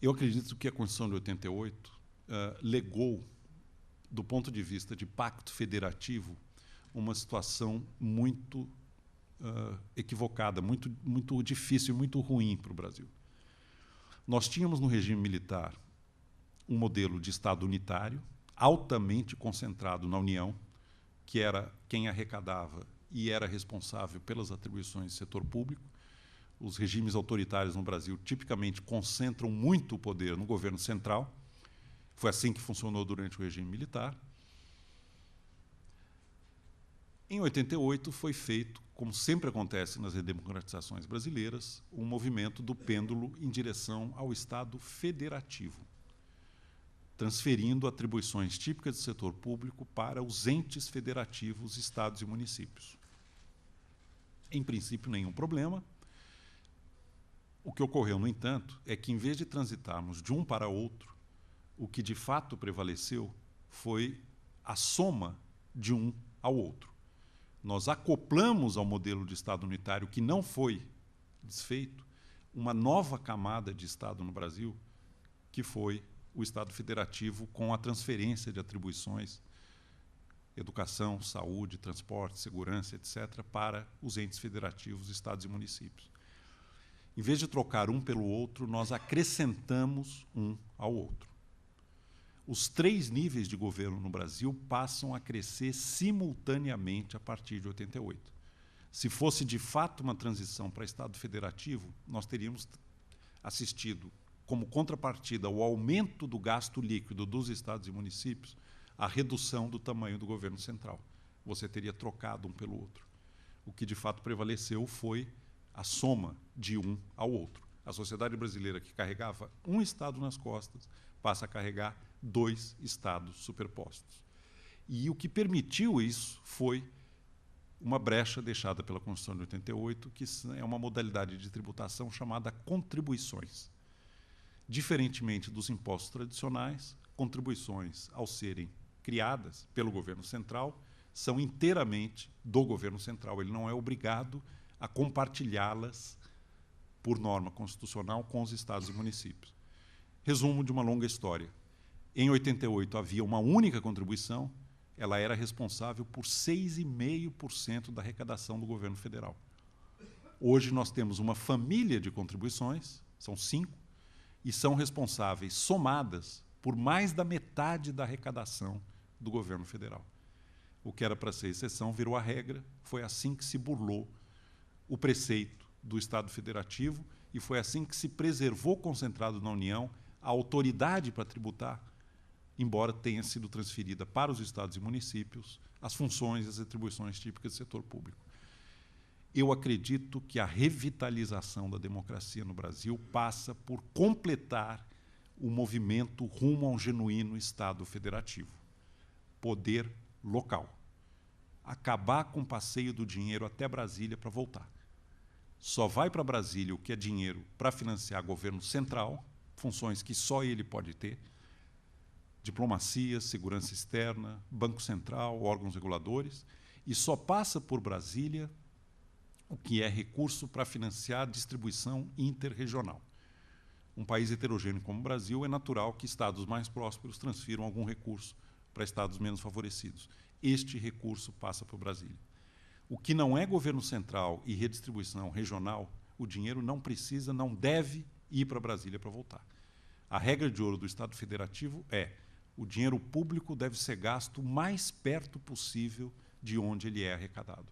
Eu acredito que a Constituição de 88 legou, do ponto de vista de pacto federativo, uma situação muito equivocada, muito difícil e muito ruim para o Brasil. Nós tínhamos no regime militar um modelo de Estado unitário, altamente concentrado na União, que era quem arrecadava e era responsável pelas atribuições do setor público. Os regimes autoritários no Brasil tipicamente concentram muito o poder no governo central. Foi assim que funcionou durante o regime militar. Em 88 foi feito, como sempre acontece nas redemocratizações brasileiras, um movimento do pêndulo em direção ao Estado federativo, transferindo atribuições típicas do setor público para os entes federativos, estados e municípios. Em princípio, nenhum problema. O que ocorreu, no entanto, é que, em vez de transitarmos de um para outro, o que de fato prevaleceu foi a soma de um ao outro. Nós acoplamos ao modelo de Estado unitário, que não foi desfeito, uma nova camada de Estado no Brasil, que foi o Estado federativo, com a transferência de atribuições, educação, saúde, transporte, segurança, etc., para os entes federativos, estados e municípios. Em vez de trocar um pelo outro, nós acrescentamos um ao outro. Os 3 níveis de governo no Brasil passam a crescer simultaneamente a partir de 88. Se fosse, de fato, uma transição para Estado federativo, nós teríamos assistido, como contrapartida ao aumento do gasto líquido dos estados e municípios, a redução do tamanho do governo central. Você teria trocado um pelo outro. O que, de fato, prevaleceu foi a soma de um ao outro. A sociedade brasileira, que carregava um Estado nas costas, passa a carregar 2 Estados superpostos. E o que permitiu isso foi uma brecha deixada pela Constituição de 88, que é uma modalidade de tributação chamada contribuições. Diferentemente dos impostos tradicionais, contribuições, ao serem criadas pelo governo central, são inteiramente do governo central. Ele não é obrigado a compartilhá-las, por norma constitucional, com os estados e municípios. Resumo de uma longa história. Em 88 havia uma única contribuição, ela era responsável por 6,5% da arrecadação do governo federal. Hoje nós temos uma família de contribuições, são 5, e são responsáveis, somadas, por mais da metade da arrecadação do governo federal. O que era para ser exceção virou a regra, foi assim que se burlou o preceito do Estado federativo e foi assim que se preservou, concentrado na União, a autoridade para tributar, embora tenha sido transferida para os estados e municípios as funções e as atribuições típicas do setor público. Eu acredito que a revitalização da democracia no Brasil passa por completar o movimento rumo a um genuíno Estado federativo. Poder local. Acabar com o passeio do dinheiro até Brasília para voltar. Só vai para Brasília o que é dinheiro para financiar governo central, funções que só ele pode ter, diplomacia, segurança externa, Banco Central, órgãos reguladores, e só passa por Brasília o que é recurso para financiar a distribuição interregional. Um país heterogêneo como o Brasil, é natural que estados mais prósperos transfiram algum recurso para estados menos favorecidos. Este recurso passa por Brasília. O que não é governo central e redistribuição regional, o dinheiro não precisa, não deve ir para Brasília para voltar. A regra de ouro do Estado federativo é: o dinheiro público deve ser gasto o mais perto possível de onde ele é arrecadado.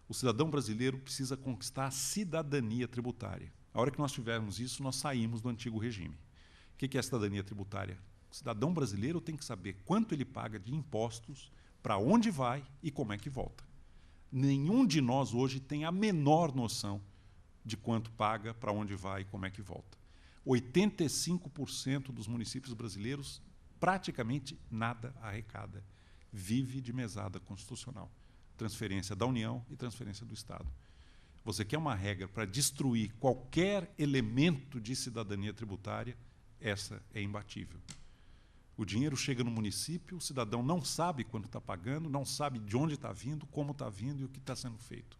O cidadão brasileiro precisa conquistar a cidadania tributária. A hora que nós tivermos isso, nós saímos do antigo regime. O que é a cidadania tributária? O cidadão brasileiro tem que saber quanto ele paga de impostos, para onde vai e como é que volta. Nenhum de nós hoje tem a menor noção de quanto paga, para onde vai e como é que volta. 85% dos municípios brasileiros praticamente nada arrecada. Vive de mesada constitucional. Transferência da União e transferência do Estado. Você quer uma regra para destruir qualquer elemento de cidadania tributária, essa é imbatível. O dinheiro chega no município, o cidadão não sabe quanto está pagando, não sabe de onde está vindo, como está vindo e o que está sendo feito.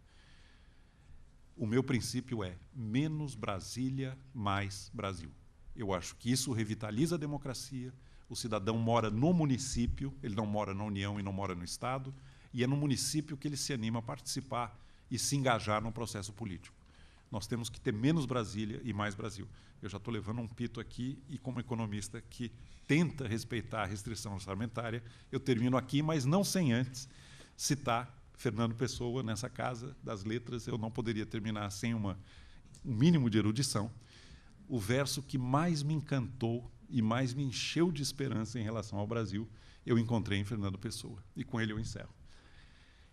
O meu princípio é menos Brasília, mais Brasil. Eu acho que isso revitaliza a democracia. O cidadão mora no município, ele não mora na União e não mora no Estado, e é no município que ele se anima a participar e se engajar no processo político. Nós temos que ter menos Brasília e mais Brasil. Eu já estou levando um pito aqui e, como economista que tenta respeitar a restrição orçamentária, eu termino aqui, mas não sem antes citar Fernando Pessoa nessa Casa das Letras. Eu não poderia terminar sem um mínimo de erudição. O verso que mais me encantou e mais me encheu de esperança em relação ao Brasil, eu encontrei em Fernando Pessoa. E com ele eu encerro.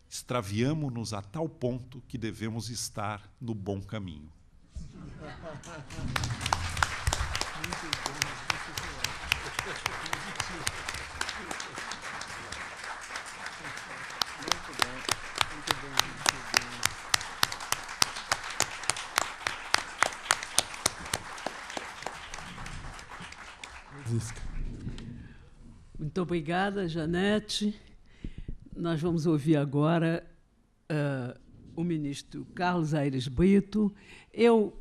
Extraviamo-nos a tal ponto que devemos estar no bom caminho. Muito obrigada, Janete. Nós vamos ouvir agora o ministro Carlos Aires Brito. Eu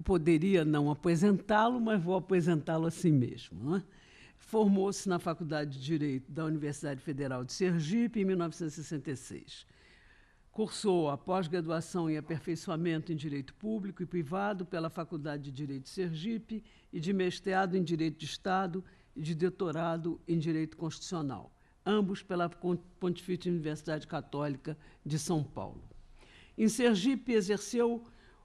poderia não apresentá-lo, mas vou apresentá-lo assim mesmo, não é? Formou-se na Faculdade de Direito da Universidade Federal de Sergipe em 1966. Cursou a pós-graduação em aperfeiçoamento em Direito Público e Privado pela Faculdade de Direito de Sergipe e de mestrado em Direito de Estado e de doutorado em Direito Constitucional, ambos pela Pontifícia Universidade Católica de São Paulo. Em Sergipe, exerceu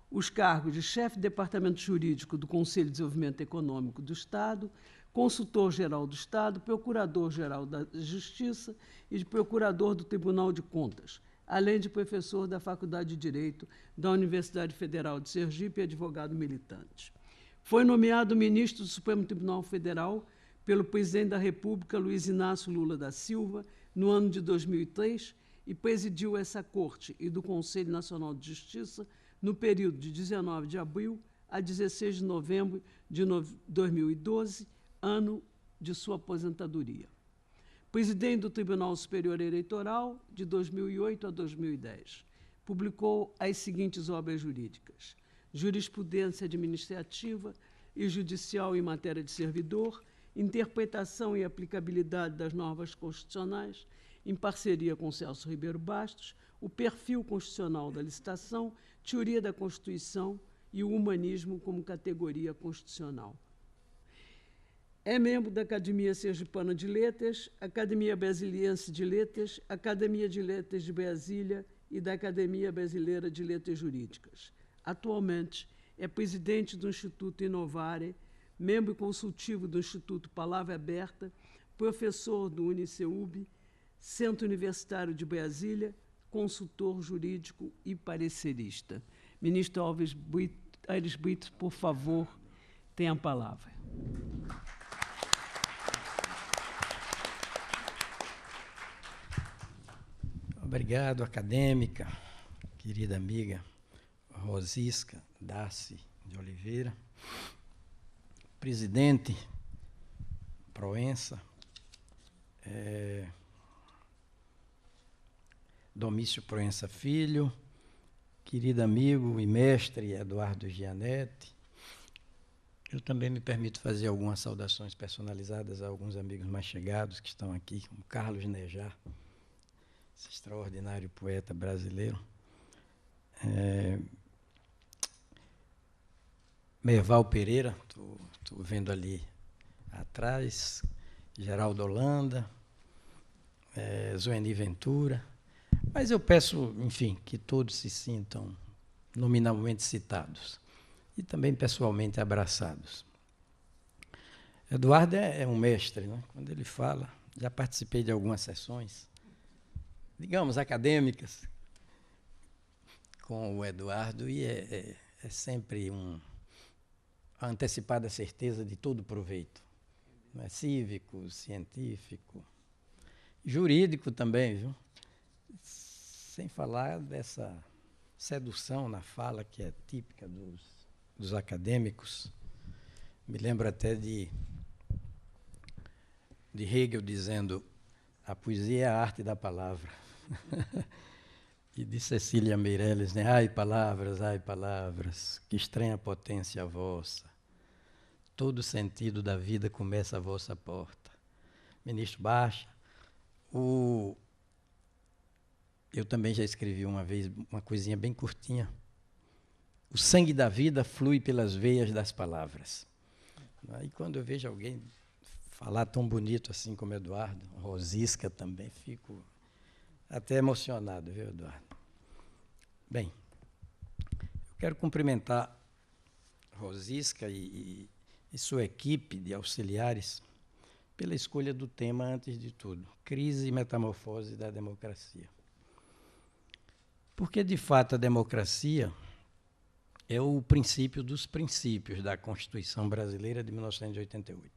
os cargos de chefe de Departamento Jurídico do Conselho de Desenvolvimento Econômico do Estado, consultor-geral do Estado, procurador-geral da Justiça e de procurador do Tribunal de Contas, além de professor da Faculdade de Direito da Universidade Federal de Sergipe e advogado militante. Foi nomeado ministro do Supremo Tribunal Federal pelo presidente da República, Luiz Inácio Lula da Silva, no ano de 2003, e presidiu essa Corte e do Conselho Nacional de Justiça no período de 19 de abril a 16 de novembro de 2012, ano de sua aposentadoria. Presidente do Tribunal Superior Eleitoral de 2008 a 2010. Publicou as seguintes obras jurídicas: Jurisprudência Administrativa e Judicial em Matéria de Servidor, Interpretação e Aplicabilidade das Normas Constitucionais, em parceria com Celso Ribeiro Bastos, O Perfil Constitucional da Licitação, Teoria da Constituição e o Humanismo como Categoria Constitucional. É membro da Academia Sergipana de Letras, Academia Brasiliense de Letras, Academia de Letras de Brasília e da Academia Brasileira de Letras Jurídicas. Atualmente, é presidente do Instituto Inovare, membro consultivo do Instituto Palavra Aberta, professor do UniCeub, Centro Universitário de Brasília, consultor jurídico e parecerista. Ministro Aires Brito, por favor, tem a palavra. Obrigado, acadêmica, querida amiga Rosisca Darcy de Oliveira, presidente Proença, Domício Proença Filho, querido amigo e mestre Eduardo Gianetti. Eu também me permito fazer algumas saudações personalizadas a alguns amigos mais chegados que estão aqui, como Carlos Nejar, esse extraordinário poeta brasileiro. Merval Pereira, estou vendo ali atrás, Geraldo Holanda, Zoeni Ventura. Mas eu peço, enfim, que todos se sintam nominalmente citados e também pessoalmente abraçados. Eduardo é um mestre, né? Quando ele fala, já participei de algumas sessões, digamos, acadêmicas, com o Eduardo, e é sempre a antecipada certeza de todo proveito. Não é? Cívico, científico, jurídico também, viu? Sem falar dessa sedução na fala que é típica dos acadêmicos. Me lembro até de Hegel dizendo: a poesia é a arte da palavra. E de Cecília Meirelles, né? Ai, palavras, que estranha potência a vossa. Todo sentido da vida começa à vossa porta. Ministro Baixa, eu também já escrevi uma vez uma coisinha bem curtinha. O sangue da vida flui pelas veias das palavras. E quando eu vejo alguém falar tão bonito assim como Eduardo, Rosisca também, fico até emocionado, viu, Eduardo? Bem, eu quero cumprimentar Rosisca e sua equipe de auxiliares pela escolha do tema, antes de tudo, crise e metamorfose da democracia. Porque, de fato, a democracia é o princípio dos princípios da Constituição Brasileira de 1988.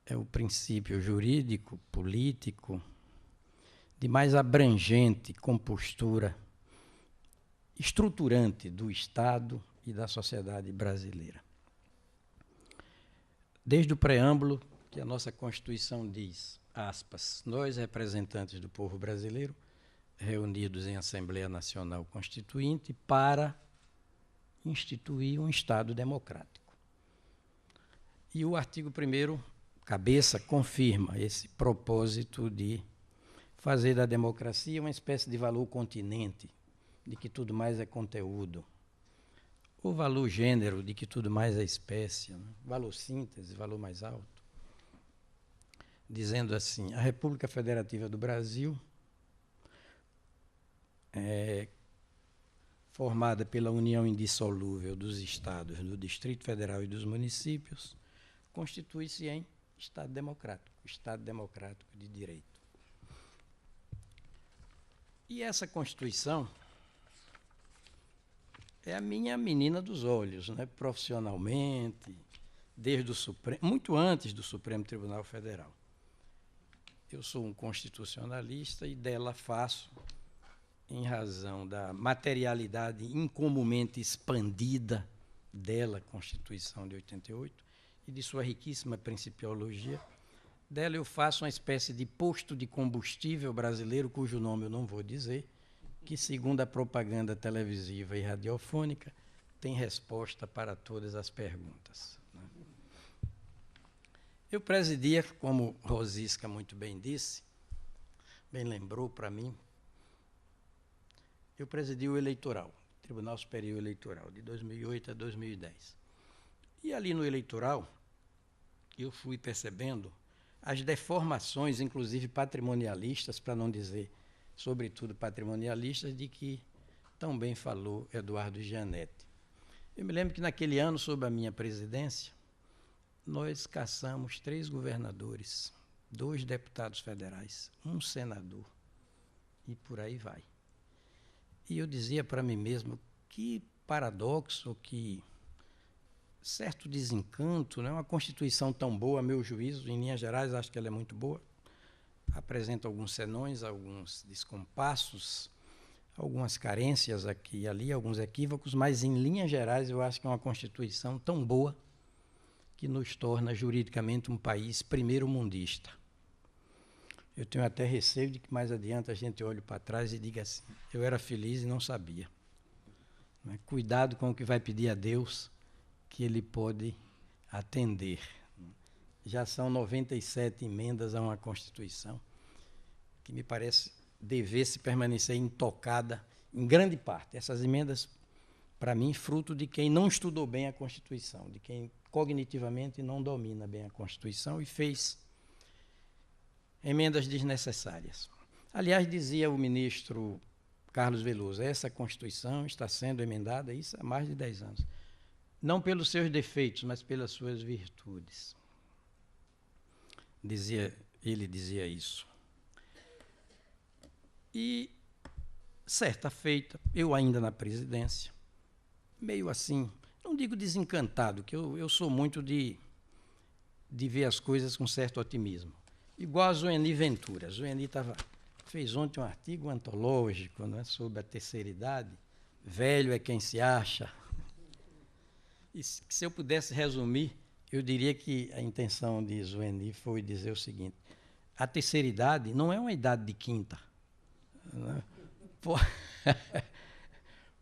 É o princípio jurídico, político, de mais abrangente compostura estruturante do Estado e da sociedade brasileira. Desde o preâmbulo, que a nossa Constituição diz, aspas, nós, representantes do povo brasileiro, reunidos em Assembleia Nacional Constituinte, para instituir um Estado democrático. E o artigo 1º, cabeça, confirma esse propósito de fazer da democracia uma espécie de valor continente, de que tudo mais é conteúdo, o valor gênero, de que tudo mais é espécie, né? Valor síntese, valor mais alto. Dizendo assim, a República Federativa do Brasil é formada pela união indissolúvel dos estados, do Distrito Federal e dos municípios, constitui-se em Estado democrático de direito. E essa Constituição é a minha menina dos olhos, né? Profissionalmente, desde o Supremo, muito antes do Supremo Tribunal Federal. Eu sou um constitucionalista e dela faço, em razão da materialidade incomumente expandida dela, Constituição de 88, e de sua riquíssima principiologia, dela eu faço uma espécie de posto de combustível brasileiro, cujo nome eu não vou dizer, que, segundo a propaganda televisiva e radiofônica, tem resposta para todas as perguntas. Eu presidia, como Rosisca muito bem disse, bem lembrou para mim, eu presidi o eleitoral, Tribunal Superior Eleitoral, de 2008 a 2010. E ali no eleitoral, eu fui percebendo as deformações, inclusive patrimonialistas, para não dizer, sobretudo patrimonialistas, de que tão bem falou Eduardo Gianetti. Eu me lembro que naquele ano, sob a minha presidência, nós cassamos 3 governadores, 2 deputados federais, 1 senador e por aí vai. E eu dizia para mim mesmo, que paradoxo, que certo desencanto, né? Uma Constituição tão boa, a meu juízo, em linhas gerais, acho que ela é muito boa, apresenta alguns senões, alguns descompassos, algumas carências aqui e ali, alguns equívocos, mas, em linhas gerais, eu acho que é uma Constituição tão boa que nos torna, juridicamente, um país primeiro-mundista. Eu tenho até receio de que, mais adiante, a gente olhe para trás e diga assim, eu era feliz e não sabia. Cuidado com o que vai pedir a Deus, que Ele pode atender. Já são 97 emendas a uma Constituição, que me parece devesse permanecer intocada em grande parte. Essas emendas, para mim, fruto de quem não estudou bem a Constituição, de quem cognitivamente não domina bem a Constituição e fez emendas desnecessárias. Aliás, dizia o ministro Carlos Veloso, essa Constituição está sendo emendada isso há mais de 10 anos. Não pelos seus defeitos, mas pelas suas virtudes. Ele dizia isso. E, certa feita, eu ainda na presidência, meio assim, não digo desencantado, que eu sou muito de ver as coisas com certo otimismo. Igual a Zoeni Ventura. A Zoeni fez ontem um artigo antológico, né, sobre a terceira idade. Velho é quem se acha. E se eu pudesse resumir, eu diria que a intenção de Zoeni foi dizer o seguinte, a terceira idade não é uma idade de quinta. Né?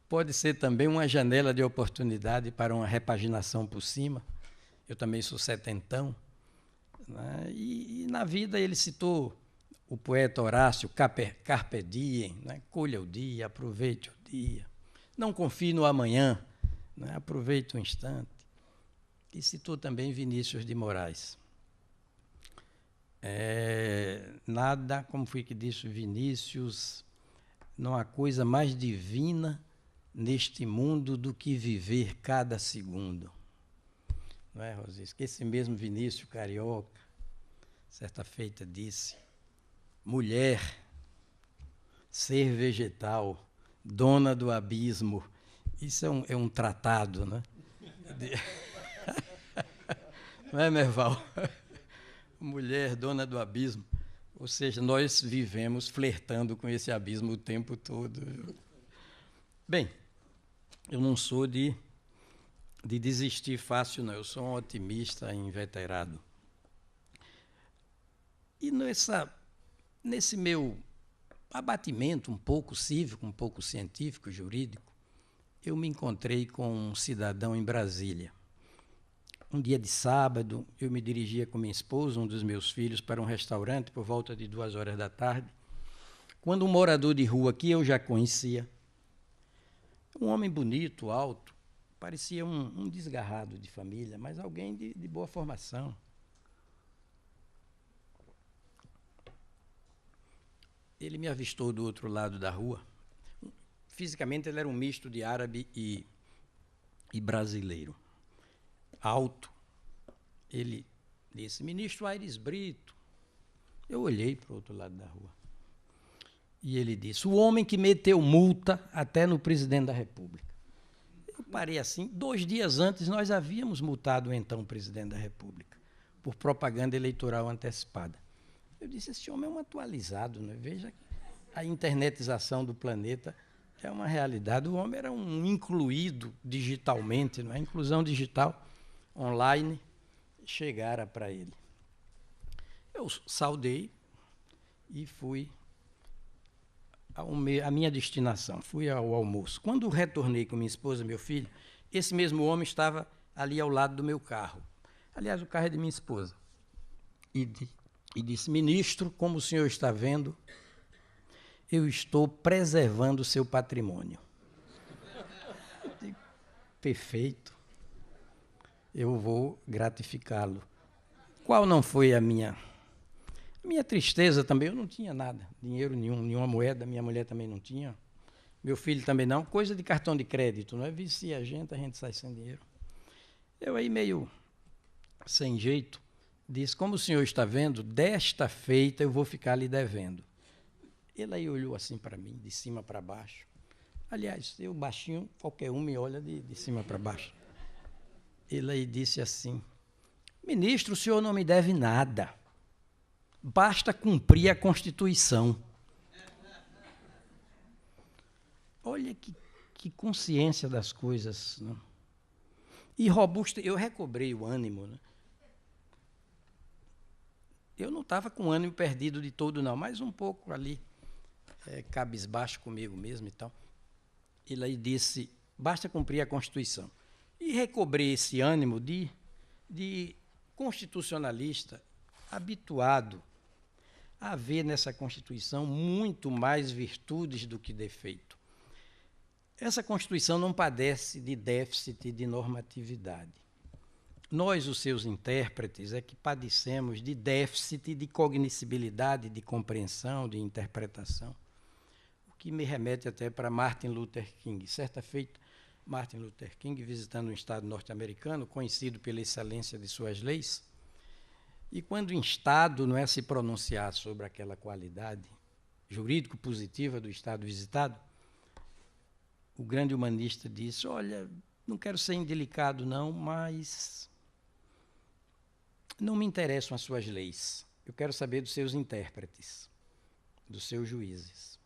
Pode ser também uma janela de oportunidade para uma repaginação por cima. Eu também sou setentão. Né? E na vida ele citou o poeta Horácio, Carpe diem, né? Colha o dia, aproveite o dia. Não confie no amanhã, né? Aproveite o instante. E citou também Vinícius de Moraes. Nada, como foi que disse Vinícius, não há coisa mais divina neste mundo do que viver cada segundo. Não é, Rosício? Que esse mesmo Vinícius carioca, certa feita, disse, mulher, ser vegetal, dona do abismo. Isso é um tratado, né? Não é, Merval? Mulher, dona do abismo. Ou seja, nós vivemos flertando com esse abismo o tempo todo. Bem, eu não sou de desistir fácil, não. Eu sou um otimista inveterado. E nesse meu abatimento um pouco cívico, um pouco científico, jurídico, eu me encontrei com um cidadão em Brasília. Um dia de sábado, eu me dirigia com minha esposa, um dos meus filhos, para um restaurante por volta de 2h da tarde, quando um morador de rua que eu já conhecia, um homem bonito, alto, parecia um desgarrado de família, mas alguém de boa formação. Ele me avistou do outro lado da rua. Fisicamente, ele era um misto de árabe e brasileiro. Alto. Ele disse, ministro Aires Brito. Eu olhei para o outro lado da rua. E ele disse, o homem que meteu multa até no presidente da República. Eu parei assim. 2 dias antes, nós havíamos multado o então presidente da República por propaganda eleitoral antecipada. Eu disse, esse homem é um atualizado, né? Veja que a internetização do planeta é uma realidade. O homem era um incluído digitalmente, não é? A inclusão digital online chegara para ele. Eu saudei e fui à minha destinação, fui ao almoço. Quando retornei com minha esposa e meu filho, esse mesmo homem estava ali ao lado do meu carro. Aliás, o carro é de minha esposa. E disse, ministro, como o senhor está vendo, eu estou preservando o seu patrimônio. Perfeito. Eu vou gratificá-lo. Qual não foi a minha tristeza também? Eu não tinha nada, dinheiro nenhum, nenhuma moeda, minha mulher também não tinha, meu filho também não, coisa de cartão de crédito, não é? Vicia a gente sai sem dinheiro. Eu aí meio sem jeito, disse, como o senhor está vendo, desta feita eu vou ficar lhe devendo. Ele aí olhou assim para mim, de cima para baixo. Aliás, eu baixinho, qualquer um me olha de cima para baixo. Ele aí disse assim: ministro, o senhor não me deve nada. Basta cumprir a Constituição. Olha que consciência das coisas, né? E robusta, eu recobrei o ânimo, né? Eu não estava com o ânimo perdido de todo, não, mas um pouco ali, cabisbaixo comigo mesmo e tal. Ele aí disse: basta cumprir a Constituição. E recobrei esse ânimo de constitucionalista habituado a ver nessa Constituição muito mais virtudes do que defeito. Essa Constituição não padece de déficit de normatividade. Nós, os seus intérpretes, é que padecemos de déficit de cognoscibilidade, de compreensão, de interpretação, o que me remete até para Martin Luther King. Certa feita, Martin Luther King, visitando um estado norte-americano, conhecido pela excelência de suas leis, e quando instado não é se pronunciar sobre aquela qualidade jurídico-positiva do estado visitado, o grande humanista disse: olha, não quero ser indelicado não, mas não me interessam as suas leis. Eu quero saber dos seus intérpretes, dos seus juízes.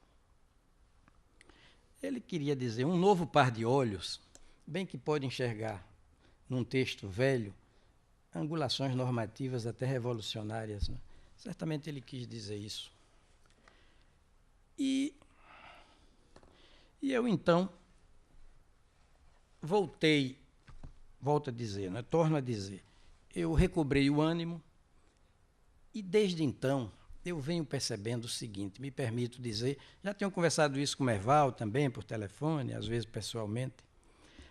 Ele queria dizer, um novo par de olhos, bem que pode enxergar num texto velho angulações normativas até revolucionárias, né? Certamente ele quis dizer isso. E eu, então, volto a dizer, né? Torno a dizer, eu recobrei o ânimo e, desde então, eu venho percebendo o seguinte, me permito dizer, já tenho conversado isso com o Merval também, por telefone, às vezes pessoalmente.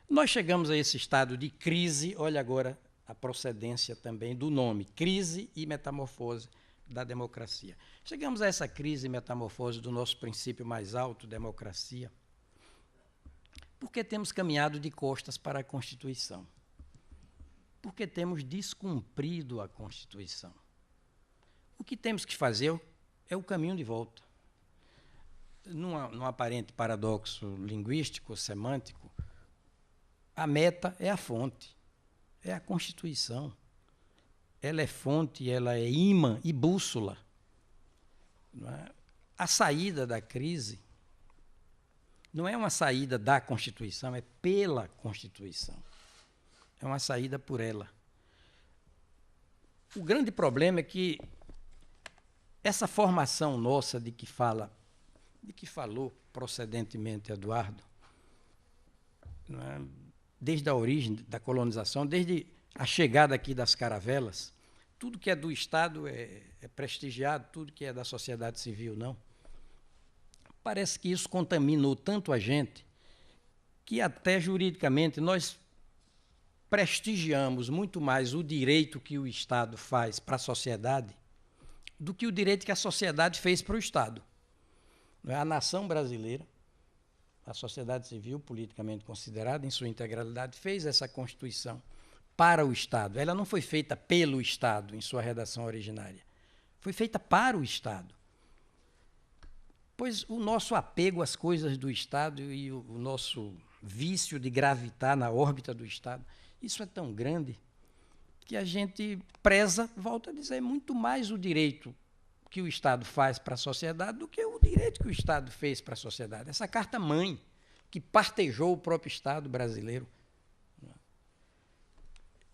Nós chegamos a esse estado de crise, olha agora a procedência também do nome, crise e metamorfose da democracia. Chegamos a essa crise e metamorfose do nosso princípio mais alto, democracia, porque temos caminhado de costas para a Constituição, porque temos descumprido a Constituição. O que temos que fazer é o caminho de volta. Num aparente paradoxo linguístico, semântico, a meta é a fonte, é a Constituição. Ela é fonte, ela é imã e bússola. Não é? A saída da crise não é uma saída da Constituição, é pela Constituição. É uma saída por ela. O grande problema é que essa formação nossa de que falou precedentemente Eduardo, não é? Desde a origem da colonização, desde a chegada aqui das caravelas, tudo que é do Estado é prestigiado, tudo que é da sociedade civil não. Parece que isso contaminou tanto a gente que até juridicamente nós prestigiamos muito mais o direito que o Estado faz para a sociedade do que o direito que a sociedade fez para o Estado. A nação brasileira, a sociedade civil, politicamente considerada, em sua integralidade, fez essa Constituição para o Estado. Ela não foi feita pelo Estado, em sua redação originária. Foi feita para o Estado. Pois o nosso apego às coisas do Estado e o nosso vício de gravitar na órbita do Estado, isso é tão grande que a gente preza, volto a dizer, muito mais o direito que o Estado faz para a sociedade do que o direito que o Estado fez para a sociedade. Essa carta-mãe que partejou o próprio Estado brasileiro.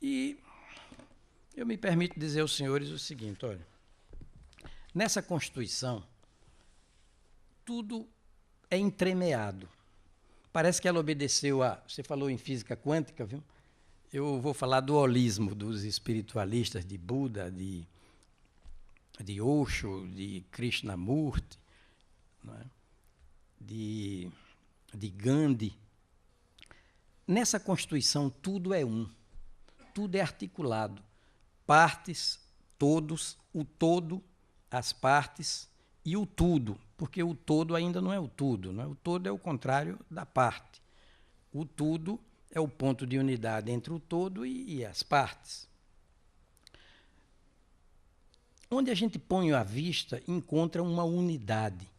E eu me permito dizer aos senhores o seguinte, olha, nessa Constituição, tudo é entremeado. Parece que ela obedeceu a... Você falou em física quântica, viu? Eu vou falar do holismo dos espiritualistas, de Buda, de Osho, de Krishnamurti, não é? de Gandhi. Nessa Constituição, tudo é um, tudo é articulado. Partes, todos, o todo, as partes e o tudo, porque o todo ainda não é o tudo, não é? O todo é o contrário da parte. O tudo é o ponto de unidade entre o todo e as partes. Onde a gente põe a vista, encontra uma unidade.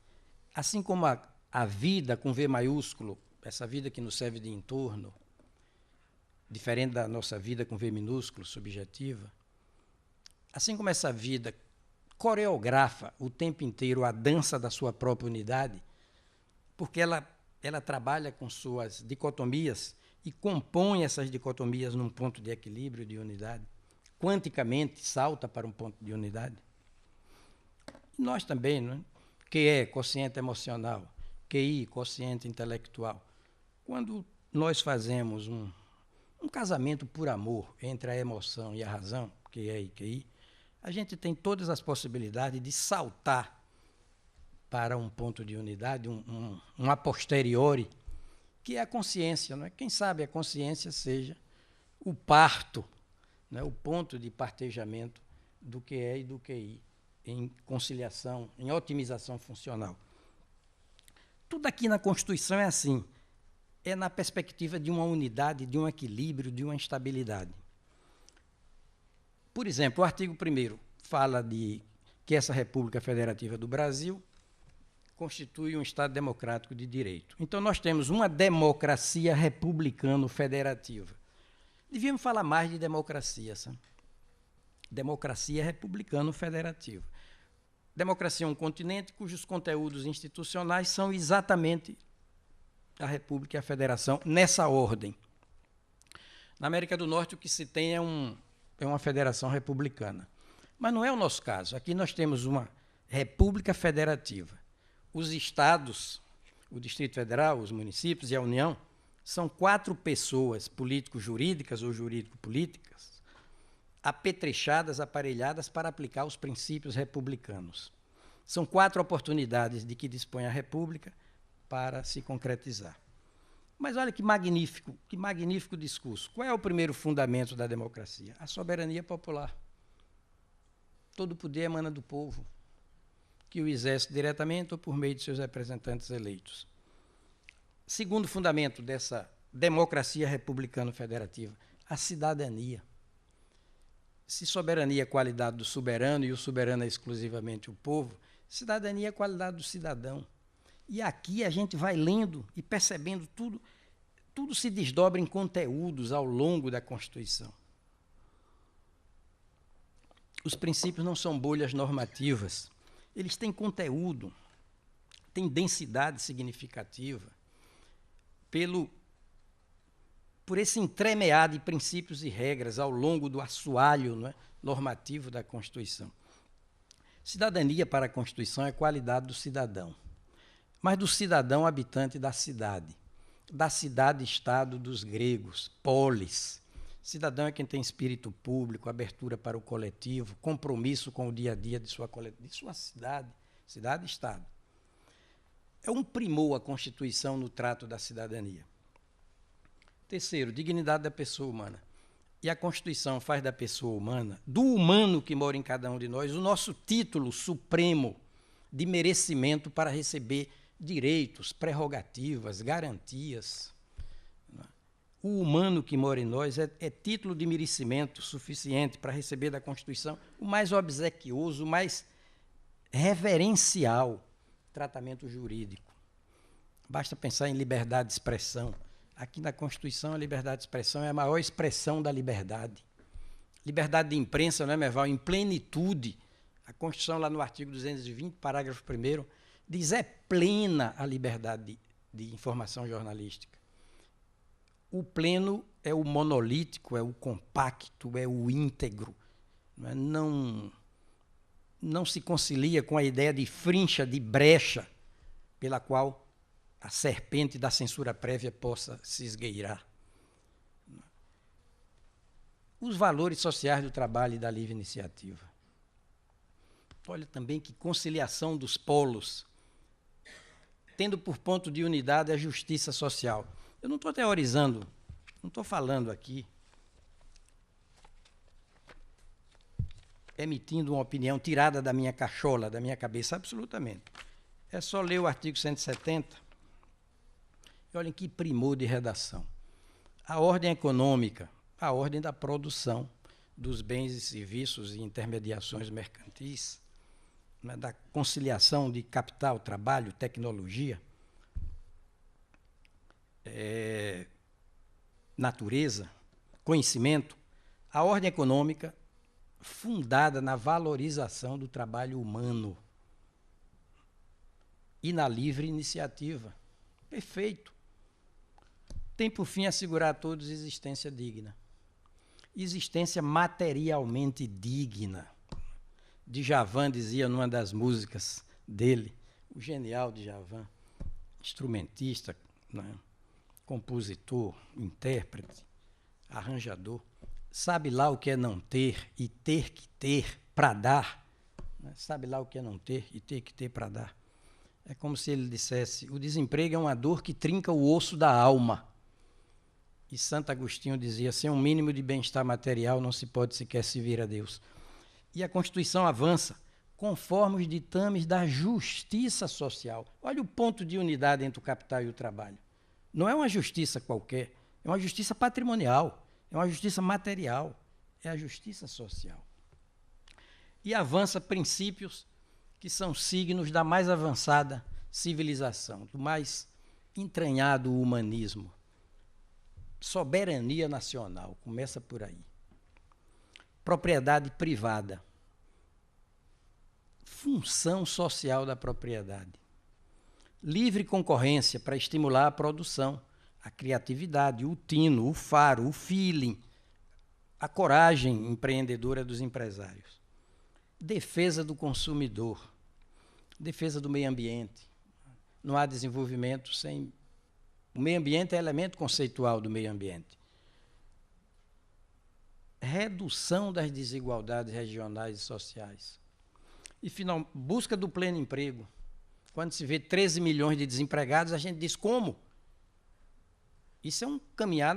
assim como a vida com V maiúsculo, essa vida que nos serve de entorno, diferente da nossa vida com V minúsculo, subjetiva, assim como essa vida coreografa o tempo inteiro a dança da sua própria unidade, porque ela trabalha com suas dicotomias e compõe essas dicotomias num ponto de equilíbrio, de unidade, quanticamente salta para um ponto de unidade. E nós também, não é? QE, quociente emocional, QI, quociente intelectual. Quando nós fazemos um casamento por amor entre a emoção e a razão, QE e QI, a gente tem todas as possibilidades de saltar para um ponto de unidade, um a posteriori, que é a consciência. Não é? Quem sabe a consciência seja o parto, não é? O ponto de partejamento do QE e do QI, em conciliação, em otimização funcional. Tudo aqui na Constituição é assim, é na perspectiva de uma unidade, de um equilíbrio, de uma estabilidade. Por exemplo, o artigo 1º fala de que essa República Federativa do Brasil constitui um Estado democrático de direito. Então, nós temos uma democracia republicano-federativa. Devíamos falar mais de democracia, sabe? Democracia republicano-federativa. Democracia é um continente cujos conteúdos institucionais são exatamente a República e a Federação, nessa ordem. Na América do Norte, o que se tem é uma federação republicana. Mas não é o nosso caso. Aqui nós temos uma república federativa. Os estados, o Distrito Federal, os municípios e a União, são 4 pessoas político-jurídicas ou jurídico-políticas apetrechadas, aparelhadas para aplicar os princípios republicanos. São 4 oportunidades de que dispõe a República para se concretizar. Mas olha que magnífico discurso. Qual é o primeiro fundamento da democracia? A soberania popular. Todo poder emana do povo, que o exerce diretamente ou por meio de seus representantes eleitos. Segundo fundamento dessa democracia republicano-federativa, a cidadania. Se soberania é a qualidade do soberano e o soberano é exclusivamente o povo, cidadania é a qualidade do cidadão. E aqui a gente vai lendo e percebendo tudo se desdobra em conteúdos ao longo da Constituição. Os princípios não são bolhas normativas, eles têm conteúdo, têm densidade significativa, por esse entremear de princípios e regras ao longo do assoalho, não é, normativo da Constituição. Cidadania para a Constituição é a qualidade do cidadão, mas do cidadão habitante da cidade-estado dos gregos, polis. Cidadão é quem tem espírito público, abertura para o coletivo, compromisso com o dia a dia de sua cidade, cidade-estado. É um primor a Constituição no trato da cidadania. Terceiro, dignidade da pessoa humana. E a Constituição faz da pessoa humana, do humano que mora em cada um de nós, o nosso título supremo de merecimento para receber direitos, prerrogativas, garantias. O humano que mora em nós é título de merecimento suficiente para receber da Constituição o mais obsequioso, o mais reverencial tratamento jurídico. Basta pensar em liberdade de expressão. Aqui na Constituição, a liberdade de expressão é a maior expressão da liberdade. Liberdade de imprensa, não é, Merval? Em plenitude. A Constituição, lá no artigo 220, parágrafo 1º, diz é plena a liberdade de informação jornalística. O pleno é o monolítico, é o compacto, é o íntegro. Não se concilia com a ideia de frincha, de brecha, pela qual a serpente da censura prévia possa se esgueirar. Os valores sociais do trabalho e da livre iniciativa. Olha também que conciliação dos polos, tendo por ponto de unidade a justiça social. Eu não estou teorizando, não estou falando aqui, emitindo uma opinião tirada da minha cachola, da minha cabeça, absolutamente. É só ler o artigo 170. E olhem que primor de redação. A ordem econômica, a ordem da produção dos bens e serviços e intermediações mercantis, né, da conciliação de capital, trabalho, tecnologia, natureza, conhecimento, a ordem econômica fundada na valorização do trabalho humano e na livre iniciativa. Perfeito. Tem por fim assegurar a todos existência digna. Existência materialmente digna. Djavan dizia numa das músicas dele, o genial Djavan, instrumentista, né, compositor, intérprete, arranjador, sabe lá o que é não ter e ter que ter para dar. Né? Sabe lá o que é não ter e ter que ter para dar. É como se ele dissesse, o desemprego é uma dor que trinca o osso da alma. E Santo Agostinho dizia, sem um mínimo de bem-estar material não se pode sequer servir a Deus. E a Constituição avança conforme os ditames da justiça social. Olha o ponto de unidade entre o capital e o trabalho. Não é uma justiça qualquer, é uma justiça patrimonial, é uma justiça material, é a justiça social. E avança princípios que são signos da mais avançada civilização, do mais entranhado humanismo. Soberania nacional, começa por aí. Propriedade privada. Função social da propriedade. Livre concorrência para estimular a produção, a criatividade, o tino, o faro, o feeling, a coragem empreendedora dos empresários. Defesa do consumidor, defesa do meio ambiente. Não há desenvolvimento sem... O meio ambiente é elemento conceitual do meio ambiente. Redução das desigualdades regionais e sociais. E, final, busca do pleno emprego. Quando se vê 13 milhões de desempregados, a gente diz como? Isso é um caminhar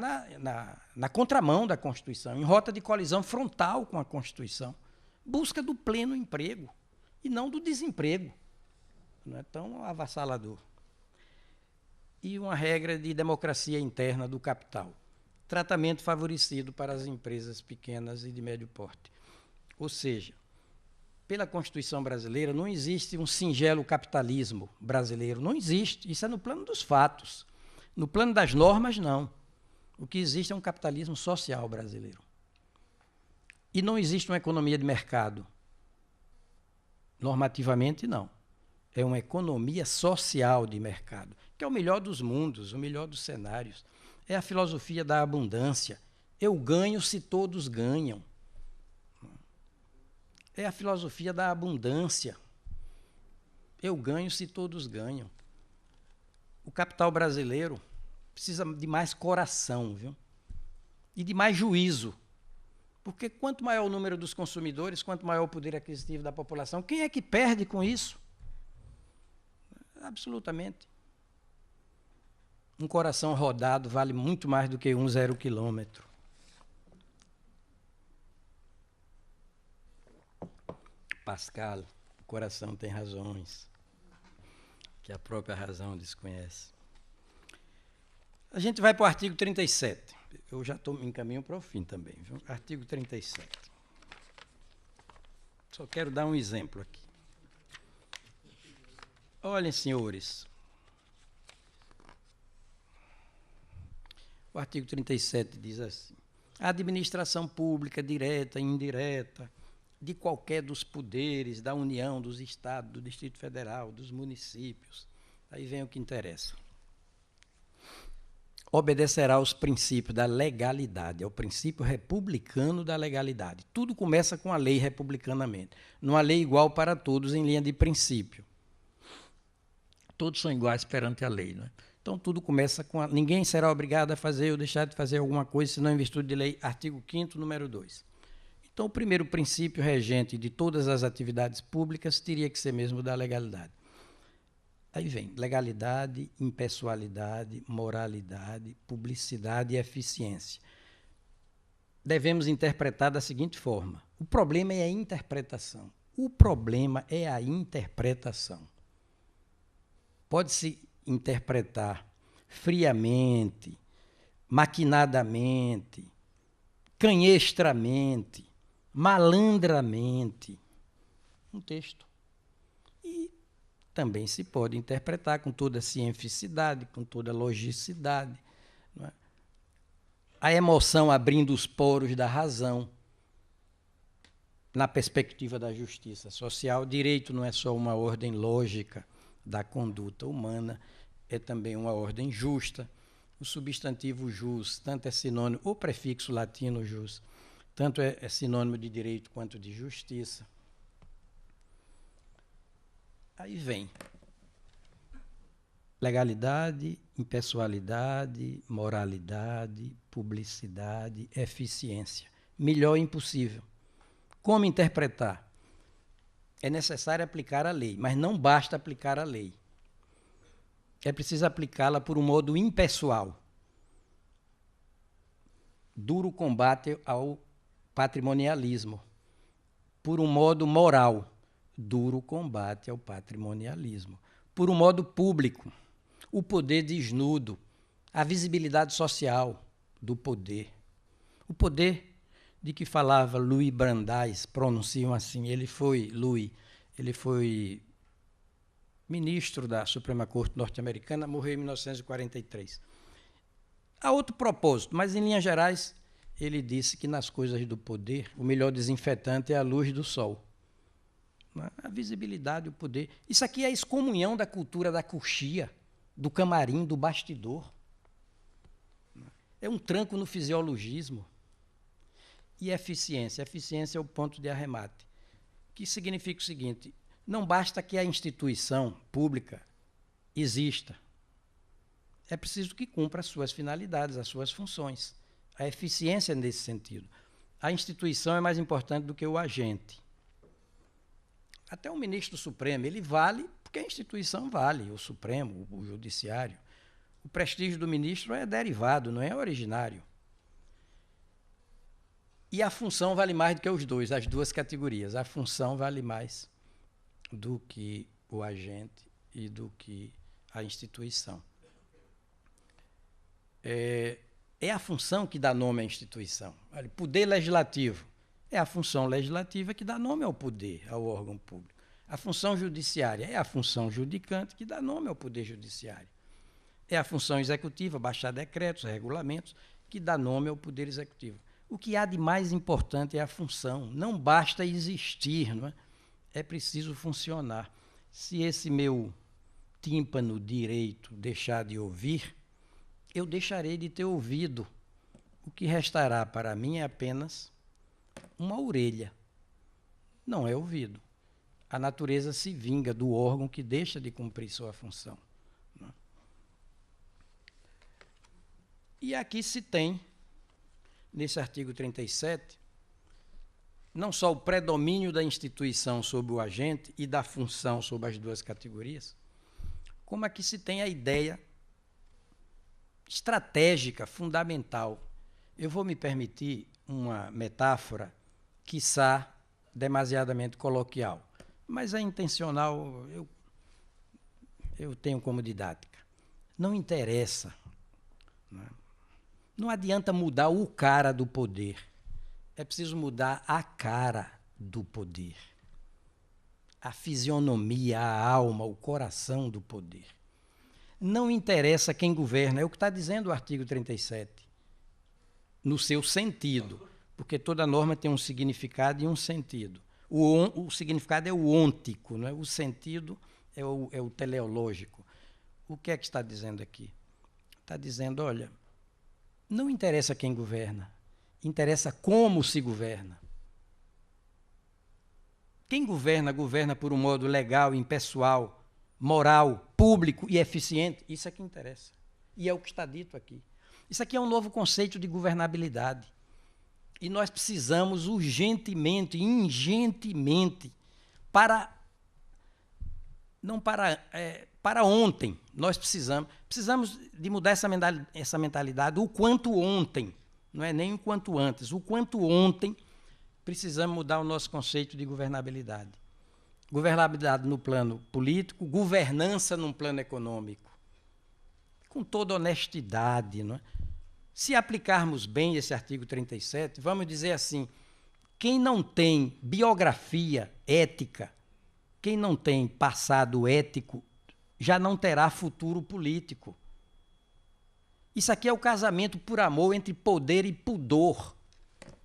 na contramão da Constituição, em rota de colisão frontal com a Constituição. Busca do pleno emprego e não do desemprego. Não é tão avassalador. E uma regra de democracia interna do capital. Tratamento favorecido para as empresas pequenas e de médio porte. Ou seja, pela Constituição brasileira não existe um singelo capitalismo brasileiro. Não existe. Isso é no plano dos fatos. No plano das normas, não. O que existe é um capitalismo social brasileiro. E não existe uma economia de mercado. Normativamente, não. É uma economia social de mercado, que é o melhor dos mundos, o melhor dos cenários. É a filosofia da abundância. Eu ganho se todos ganham. É a filosofia da abundância. Eu ganho se todos ganham. O capital brasileiro precisa de mais coração, viu? E de mais juízo. Porque quanto maior o número dos consumidores, quanto maior o poder aquisitivo da população, quem é que perde com isso? Absolutamente. Um coração rodado vale muito mais do que 1 quilômetro. Pascal, o coração tem razões que a própria razão desconhece. A gente vai para o artigo 37. Eu já me encaminho para o fim também, viu? Artigo 37. Só quero dar um exemplo aqui. Olhem, senhores, o artigo 37 diz assim, a administração pública, direta e indireta, de qualquer dos poderes, da União, dos Estados, do Distrito Federal, dos municípios, aí vem o que interessa, obedecerá aos princípios da legalidade, é o princípio republicano da legalidade. Tudo começa com a lei republicanamente, numa lei igual para todos em linha de princípio. Todos são iguais perante a lei, não é? Então, tudo começa com... Ninguém será obrigado a fazer ou deixar de fazer alguma coisa, senão em virtude de lei, artigo 5º, número 2. Então, o primeiro princípio regente de todas as atividades públicas teria que ser mesmo da legalidade. Aí vem legalidade, impessoalidade, moralidade, publicidade e eficiência. Devemos interpretar da seguinte forma. O problema é a interpretação. O problema é a interpretação. Pode-se interpretar friamente, maquinadamente, canhestramente, malandramente, um texto. E também se pode interpretar com toda a cientificidade, com toda a logicidade, não é? A emoção abrindo os poros da razão. Na perspectiva da justiça social, direito não é só uma ordem lógica da conduta humana, é também uma ordem justa. O substantivo jus, tanto é sinônimo, o prefixo latino jus, tanto é sinônimo de direito quanto de justiça. Aí vem legalidade, impessoalidade, moralidade, publicidade, eficiência. Melhor impossível. Como interpretar? É necessário aplicar a lei, mas não basta aplicar a lei. É preciso aplicá-la por um modo impessoal. Duro combate ao patrimonialismo. Por um modo moral. Duro combate ao patrimonialismo. Por um modo público. O poder desnudo. A visibilidade social do poder. O poder de que falava Louis Brandeis, pronunciam assim, ele foi ministro da Suprema Corte norte-americana, morreu em 1943. Há outro propósito, mas em linhas gerais, ele disse que nas coisas do poder, o melhor desinfetante é a luz do sol. A visibilidade, o poder. Isso aqui é a excomunhão da cultura da coxia, do camarim, do bastidor. É um tranco no fisiologismo. E eficiência. Eficiência é o ponto de arremate, que significa o seguinte: não basta que a instituição pública exista. É preciso que cumpra as suas finalidades, as suas funções. A eficiência é nesse sentido. A instituição é mais importante do que o agente. Até o ministro do Supremo, ele vale porque a instituição vale, o Supremo, o Judiciário. O prestígio do ministro é derivado, não é originário. E a função vale mais do que os dois, as duas categorias. A função vale mais do que o agente e do que a instituição. É a função que dá nome à instituição. Olha, poder legislativo. É a função legislativa que dá nome ao poder, ao órgão público. A função judiciária é a função judicante que dá nome ao poder judiciário. É a função executiva, baixar decretos, regulamentos, que dá nome ao poder executivo. O que há de mais importante é a função. Não basta existir, não é? É preciso funcionar. Se esse meu tímpano direito deixar de ouvir, eu deixarei de ter ouvido. O que restará para mim é apenas uma orelha. Não é ouvido. A natureza se vinga do órgão que deixa de cumprir sua função. Não é? E aqui se tem, nesse artigo 37, não só o predomínio da instituição sobre o agente e da função sobre as duas categorias, como aqui se tem a ideia estratégica, fundamental. Eu vou me permitir uma metáfora, quiçá demasiadamente coloquial, mas é intencional, eu tenho como didática. Não interessa, não é? Não adianta mudar o cara do poder. É preciso mudar a cara do poder. A fisionomia, a alma, o coração do poder. Não interessa quem governa, é o que está dizendo o artigo 37. No seu sentido, porque toda norma tem um significado e um sentido. O significado é o ôntico, não é? O sentido é o teleológico. O que é que está dizendo aqui? Está dizendo, olha, não interessa quem governa, interessa como se governa. Quem governa, governa por um modo legal, impessoal, moral, público e eficiente. Isso é que interessa. E é o que está dito aqui. Isso aqui é um novo conceito de governabilidade. E nós precisamos urgentemente, ingentemente, para ontem, nós precisamos de mudar essa mentalidade o quanto ontem, não é nem o quanto antes, o quanto ontem precisamos mudar o nosso conceito de governabilidade. Governabilidade no plano político, governança no plano econômico. Com toda honestidade, não é? Se aplicarmos bem esse artigo 37, vamos dizer assim, quem não tem biografia ética Quem não tem passado ético já não terá futuro político. Isso aqui é o casamento por amor entre poder e pudor.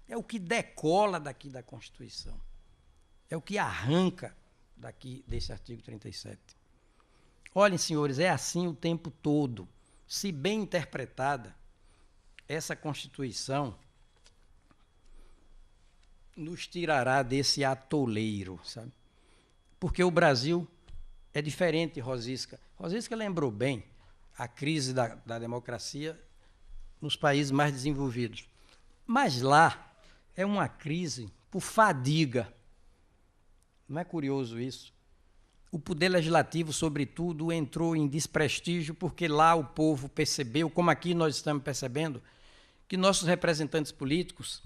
É o que decola daqui da Constituição. É o que arranca daqui desse artigo 37. Olhem, senhores, é assim o tempo todo. Se bem interpretada, essa Constituição nos tirará desse atoleiro, sabe? Porque o Brasil é diferente, Rosisca. Rosisca lembrou bem a crise da democracia nos países mais desenvolvidos. Mas lá é uma crise por fadiga. Não é curioso isso? O poder legislativo, sobretudo, entrou em desprestígio porque lá o povo percebeu, como aqui nós estamos percebendo, que nossos representantes políticos,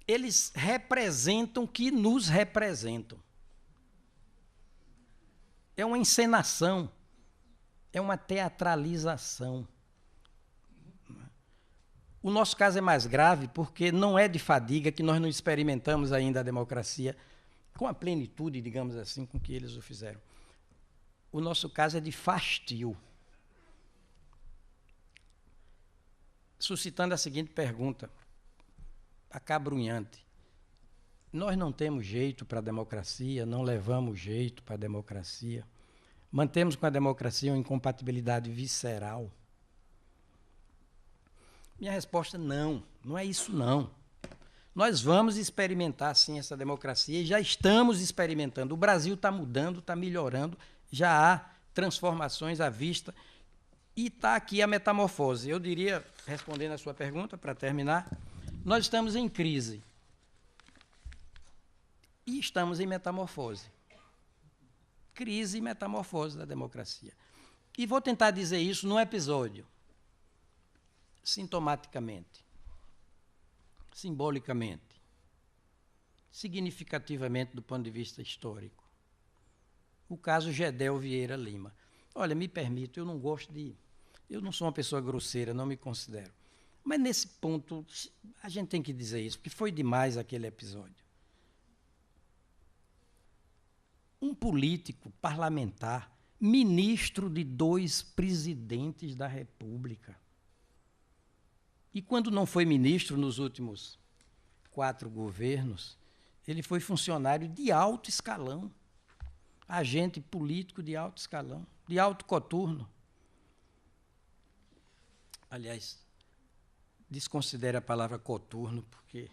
eles representam que nos representam. É uma encenação, é uma teatralização. O nosso caso é mais grave porque não é de fadiga que nós não experimentamos ainda a democracia com a plenitude, digamos assim, com que eles o fizeram. O nosso caso é de fastio. Suscitando a seguinte pergunta, acabrunhante. Nós não temos jeito para a democracia, não levamos jeito para a democracia. Mantemos com a democracia uma incompatibilidade visceral. Minha resposta, não é isso não. Nós vamos experimentar, sim, essa democracia e já estamos experimentando. O Brasil está mudando, está melhorando, já há transformações à vista e está aqui a metamorfose. Eu diria, respondendo a sua pergunta, para terminar, nós estamos em crise e estamos em metamorfose. Crise e metamorfose da democracia. E vou tentar dizer isso num episódio, sintomaticamente, simbolicamente, significativamente do ponto de vista histórico. O caso Gedel Vieira Lima. Olha, me permito, eu não sou uma pessoa grosseira, não me considero. Mas nesse ponto, a gente tem que dizer isso, porque foi demais aquele episódio. Um político parlamentar, ministro de 2 presidentes da República. E quando não foi ministro nos últimos 4 governos, ele foi funcionário de alto escalão, agente político de alto escalão, de alto coturno. Aliás, desconsidere a palavra coturno, porque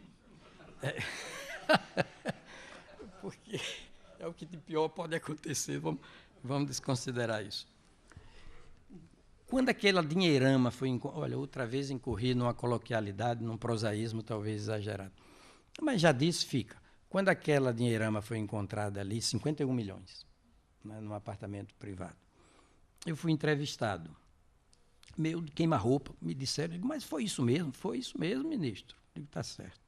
é o que de pior pode acontecer, vamos desconsiderar isso. Quando aquela dinheirama foi... Olha, outra vez incorri numa coloquialidade, num prosaísmo talvez exagerado. Mas já disse, fica. Quando aquela dinheirama foi encontrada ali, 51 milhões, né, num apartamento privado, eu fui entrevistado. Meio de queima-roupa, me disseram, digo, mas foi isso mesmo? Foi isso mesmo, ministro. Digo, está certo.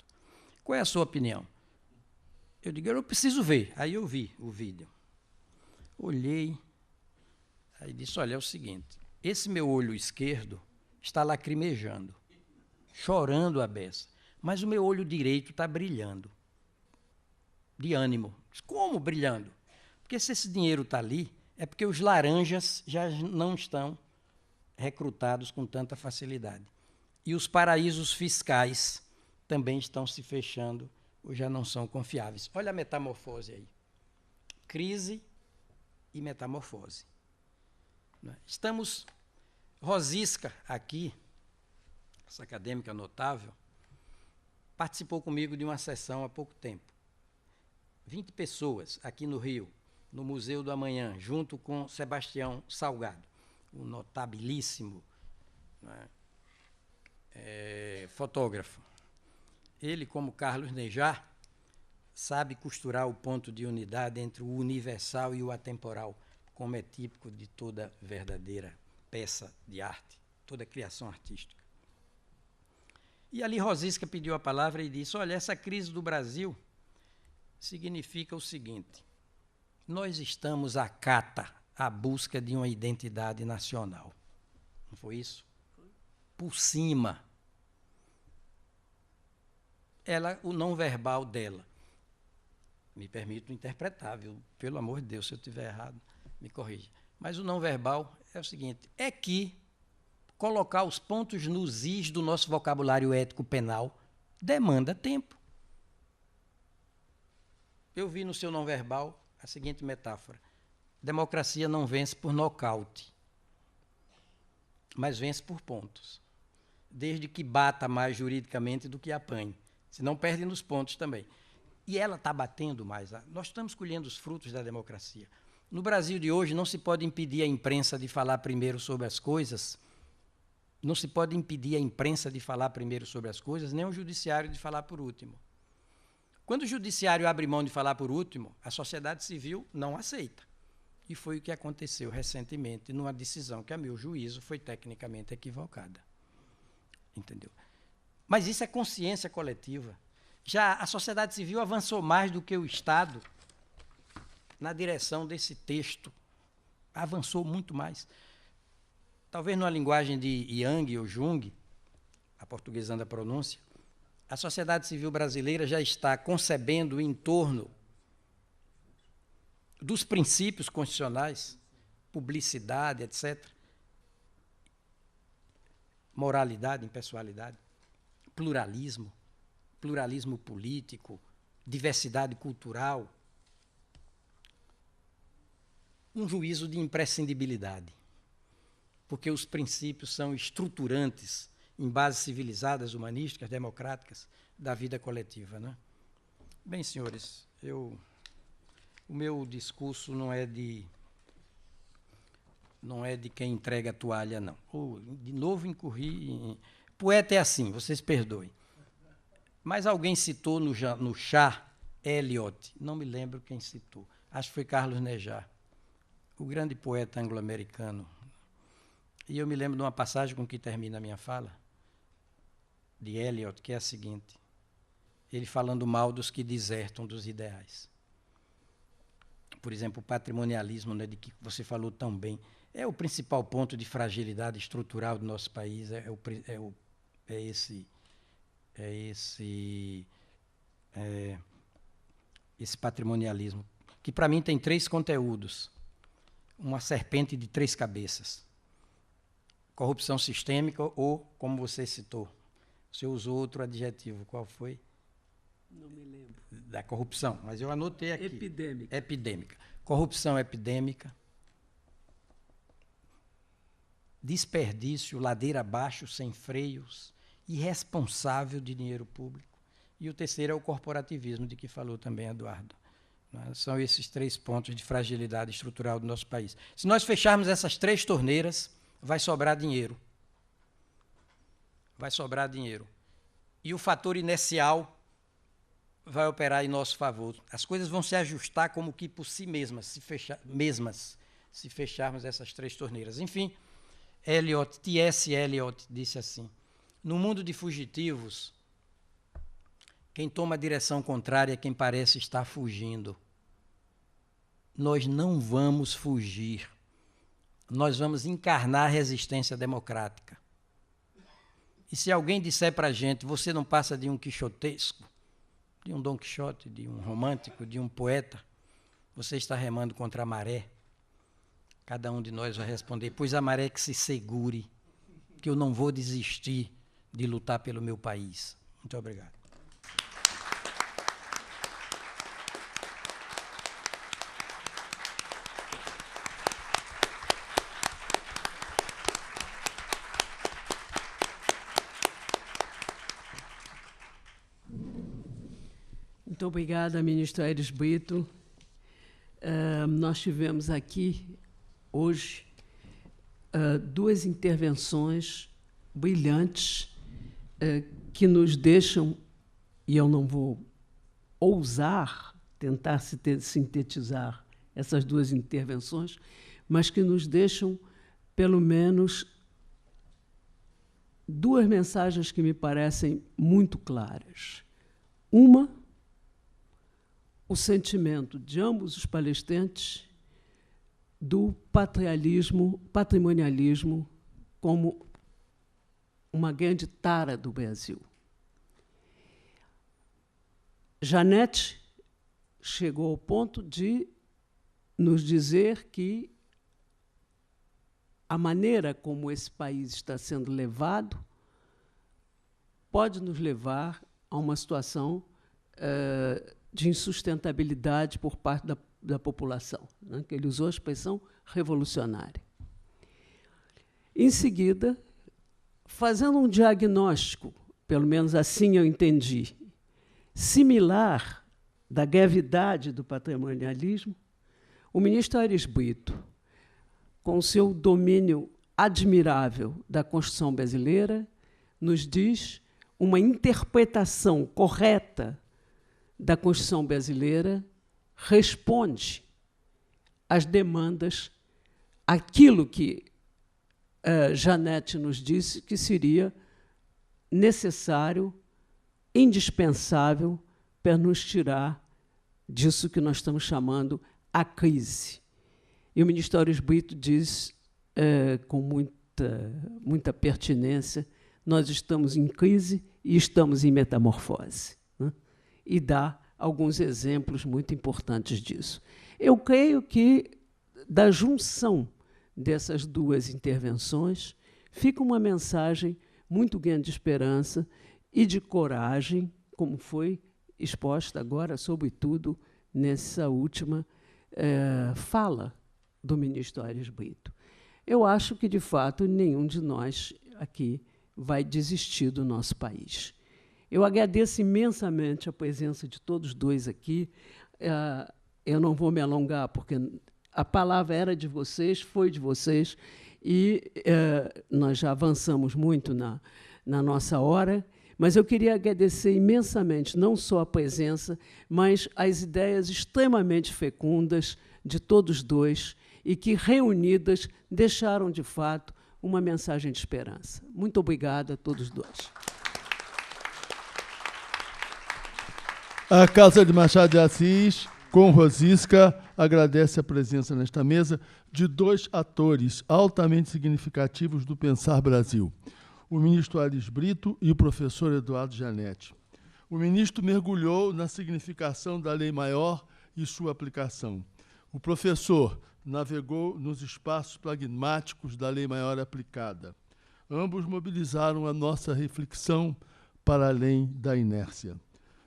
Qual é a sua opinião? Eu digo, eu preciso ver. Aí eu vi o vídeo. Olhei, aí disse, olha, é o seguinte, esse meu olho esquerdo está lacrimejando, chorando a beça, mas o meu olho direito está brilhando, de ânimo. Como brilhando? Porque se esse dinheiro está ali, é porque os laranjas já não estão recrutados com tanta facilidade. E os paraísos fiscais também estão se fechando ou já não são confiáveis. Olha a metamorfose aí. Crise e metamorfose. Estamos... Rosisca, aqui, essa acadêmica notável, participou comigo de uma sessão há pouco tempo. 20 pessoas aqui no Rio, no Museu do Amanhã, junto com Sebastião Salgado, um notabilíssimo, né, fotógrafo. Ele, como Carlos Nejar, sabe costurar o ponto de unidade entre o universal e o atemporal, como é típico de toda verdadeira peça de arte, toda criação artística. E ali Rosisca pediu a palavra e disse, olha, essa crise do Brasil significa o seguinte, nós estamos à cata, à busca de uma identidade nacional. Não foi isso? Por cima. O não verbal dela. Me permito interpretar, viu? Pelo amor de Deus, se eu estiver errado, me corrija. Mas o não verbal é o seguinte, é que colocar os pontos nos is do nosso vocabulário ético penal demanda tempo. Eu vi no seu não verbal a seguinte metáfora. Democracia não vence por nocaute, mas vence por pontos. Desde que bata mais juridicamente do que apanhe. Senão perde nos pontos também. E ela está batendo mais. Nós estamos colhendo os frutos da democracia. No Brasil de hoje, não se pode impedir a imprensa de falar primeiro sobre as coisas, não se pode impedir a imprensa de falar primeiro sobre as coisas, nem o judiciário de falar por último. Quando o judiciário abre mão de falar por último, a sociedade civil não aceita. E foi o que aconteceu recentemente numa decisão que, a meu juízo, foi tecnicamente equivocada. Entendeu? Mas isso é consciência coletiva. Já a sociedade civil avançou mais do que o Estado na direção desse texto. Avançou muito mais. Talvez numa linguagem de Yang ou Jung, aportuguesando a pronúncia, a sociedade civil brasileira já está concebendo em torno dos princípios constitucionais, publicidade, etc., moralidade, impessoalidade, pluralismo, pluralismo político, diversidade cultural, um juízo de imprescindibilidade, porque os princípios são estruturantes em bases civilizadas, humanísticas, democráticas, da vida coletiva, né? Bem, senhores, o meu discurso não é de quem entrega a toalha, não. De novo incorri. Poeta é assim, vocês perdoem. Mas alguém citou no chá Eliot, não me lembro quem citou, acho que foi Carlos Nejar, o grande poeta anglo-americano. E eu me lembro de uma passagem com que termina a minha fala, de Eliot, que é a seguinte, ele falando mal dos que desertam dos ideais. Por exemplo, o patrimonialismo, né, de que você falou tão bem, é o principal ponto de fragilidade estrutural do nosso país, esse patrimonialismo, que para mim tem 3 conteúdos, uma serpente de 3 cabeças, corrupção sistêmica ou, como você citou, você usou outro adjetivo, qual foi? Não me lembro. Da corrupção, mas eu anotei aqui. Epidêmica. Epidêmica. Corrupção epidêmica, desperdício, ladeira abaixo, sem freios, irresponsável de dinheiro público. E o terceiro é o corporativismo, de que falou também Eduardo. São esses 3 pontos de fragilidade estrutural do nosso país. Se nós fecharmos essas 3 torneiras, vai sobrar dinheiro. Vai sobrar dinheiro. E o fator inercial vai operar em nosso favor. As coisas vão se ajustar como que por si mesmas, se fecharmos essas 3 torneiras. Enfim, T.S. Eliot disse assim, no mundo de fugitivos, quem toma a direção contrária é quem parece estar fugindo. Nós não vamos fugir. Nós vamos encarnar a resistência democrática. E se alguém disser para a gente, você não passa de um quixotesco, de um Dom Quixote, de um romântico, de um poeta, você está remando contra a maré. Cada um de nós vai responder, pois a maré que se segure, que eu não vou desistir de lutar pelo meu país. Muito obrigado. Muito obrigada, ministro Aires Brito. Nós tivemos aqui, hoje, 2 intervenções brilhantes que nos deixam, e eu não vou ousar tentar sintetizar essas 2 intervenções, mas que nos deixam, pelo menos, 2 mensagens que me parecem muito claras. Uma, o sentimento de ambos os palestrantes do patrimonialismo como uma grande tara do Brasil. Janete chegou ao ponto de nos dizer que a maneira como esse país está sendo levado pode nos levar a uma situação de insustentabilidade por parte da população, né? Que ele usou a expressão revolucionária. Em seguida, fazendo um diagnóstico, pelo menos assim eu entendi, similar da gravidade do patrimonialismo, o ministro Aires Brito, com seu domínio admirável da Constituição brasileira, nos diz uma interpretação correta da Constituição brasileira responde às demandas, aquilo que Janete nos disse que seria necessário, indispensável, para nos tirar disso que nós estamos chamando a crise. E o ministro Aires Brito diz, com muita pertinência, nós estamos em crise e estamos em metamorfose, né? E dá alguns exemplos muito importantes disso. Eu creio que, da junção dessas duas intervenções, fica uma mensagem muito grande de esperança e de coragem, como foi exposta agora, sobretudo, nessa última fala do ministro Aires Brito. Eu acho que, de fato, nenhum de nós aqui vai desistir do nosso país. Eu agradeço imensamente a presença de todos dois aqui. Eu não vou me alongar, porque a palavra era de vocês, foi de vocês, e nós já avançamos muito na nossa hora, mas eu queria agradecer imensamente não só a presença, mas as ideias extremamente fecundas de todos dois e que, reunidas, deixaram, de fato, uma mensagem de esperança. Muito obrigada a todos dois. A Casa de Machado de Assis, com Rosisca, agradece a presença nesta mesa de dois atores altamente significativos do Pensar Brasil, o ministro Aires Brito e o professor Eduardo Janete. O ministro mergulhou na significação da Lei Maior e sua aplicação. O professor navegou nos espaços pragmáticos da Lei Maior aplicada. Ambos mobilizaram a nossa reflexão para além da inércia.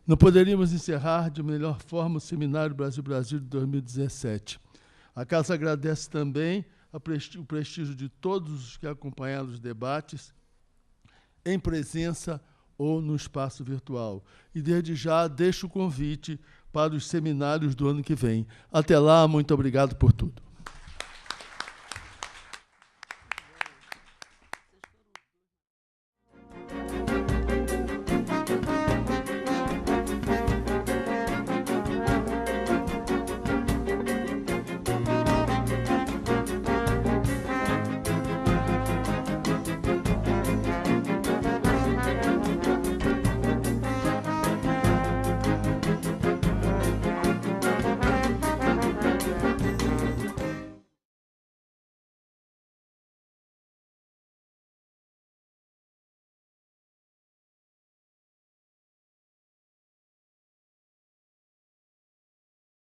Não poderíamos encerrar de melhor forma o Seminário Brasil-Brasil de 2017. A Casa agradece também o prestígio de todos os que acompanharam os debates, em presença ou no espaço virtual. E, desde já, deixo o convite para os seminários do ano que vem. Até lá, muito obrigado por tudo.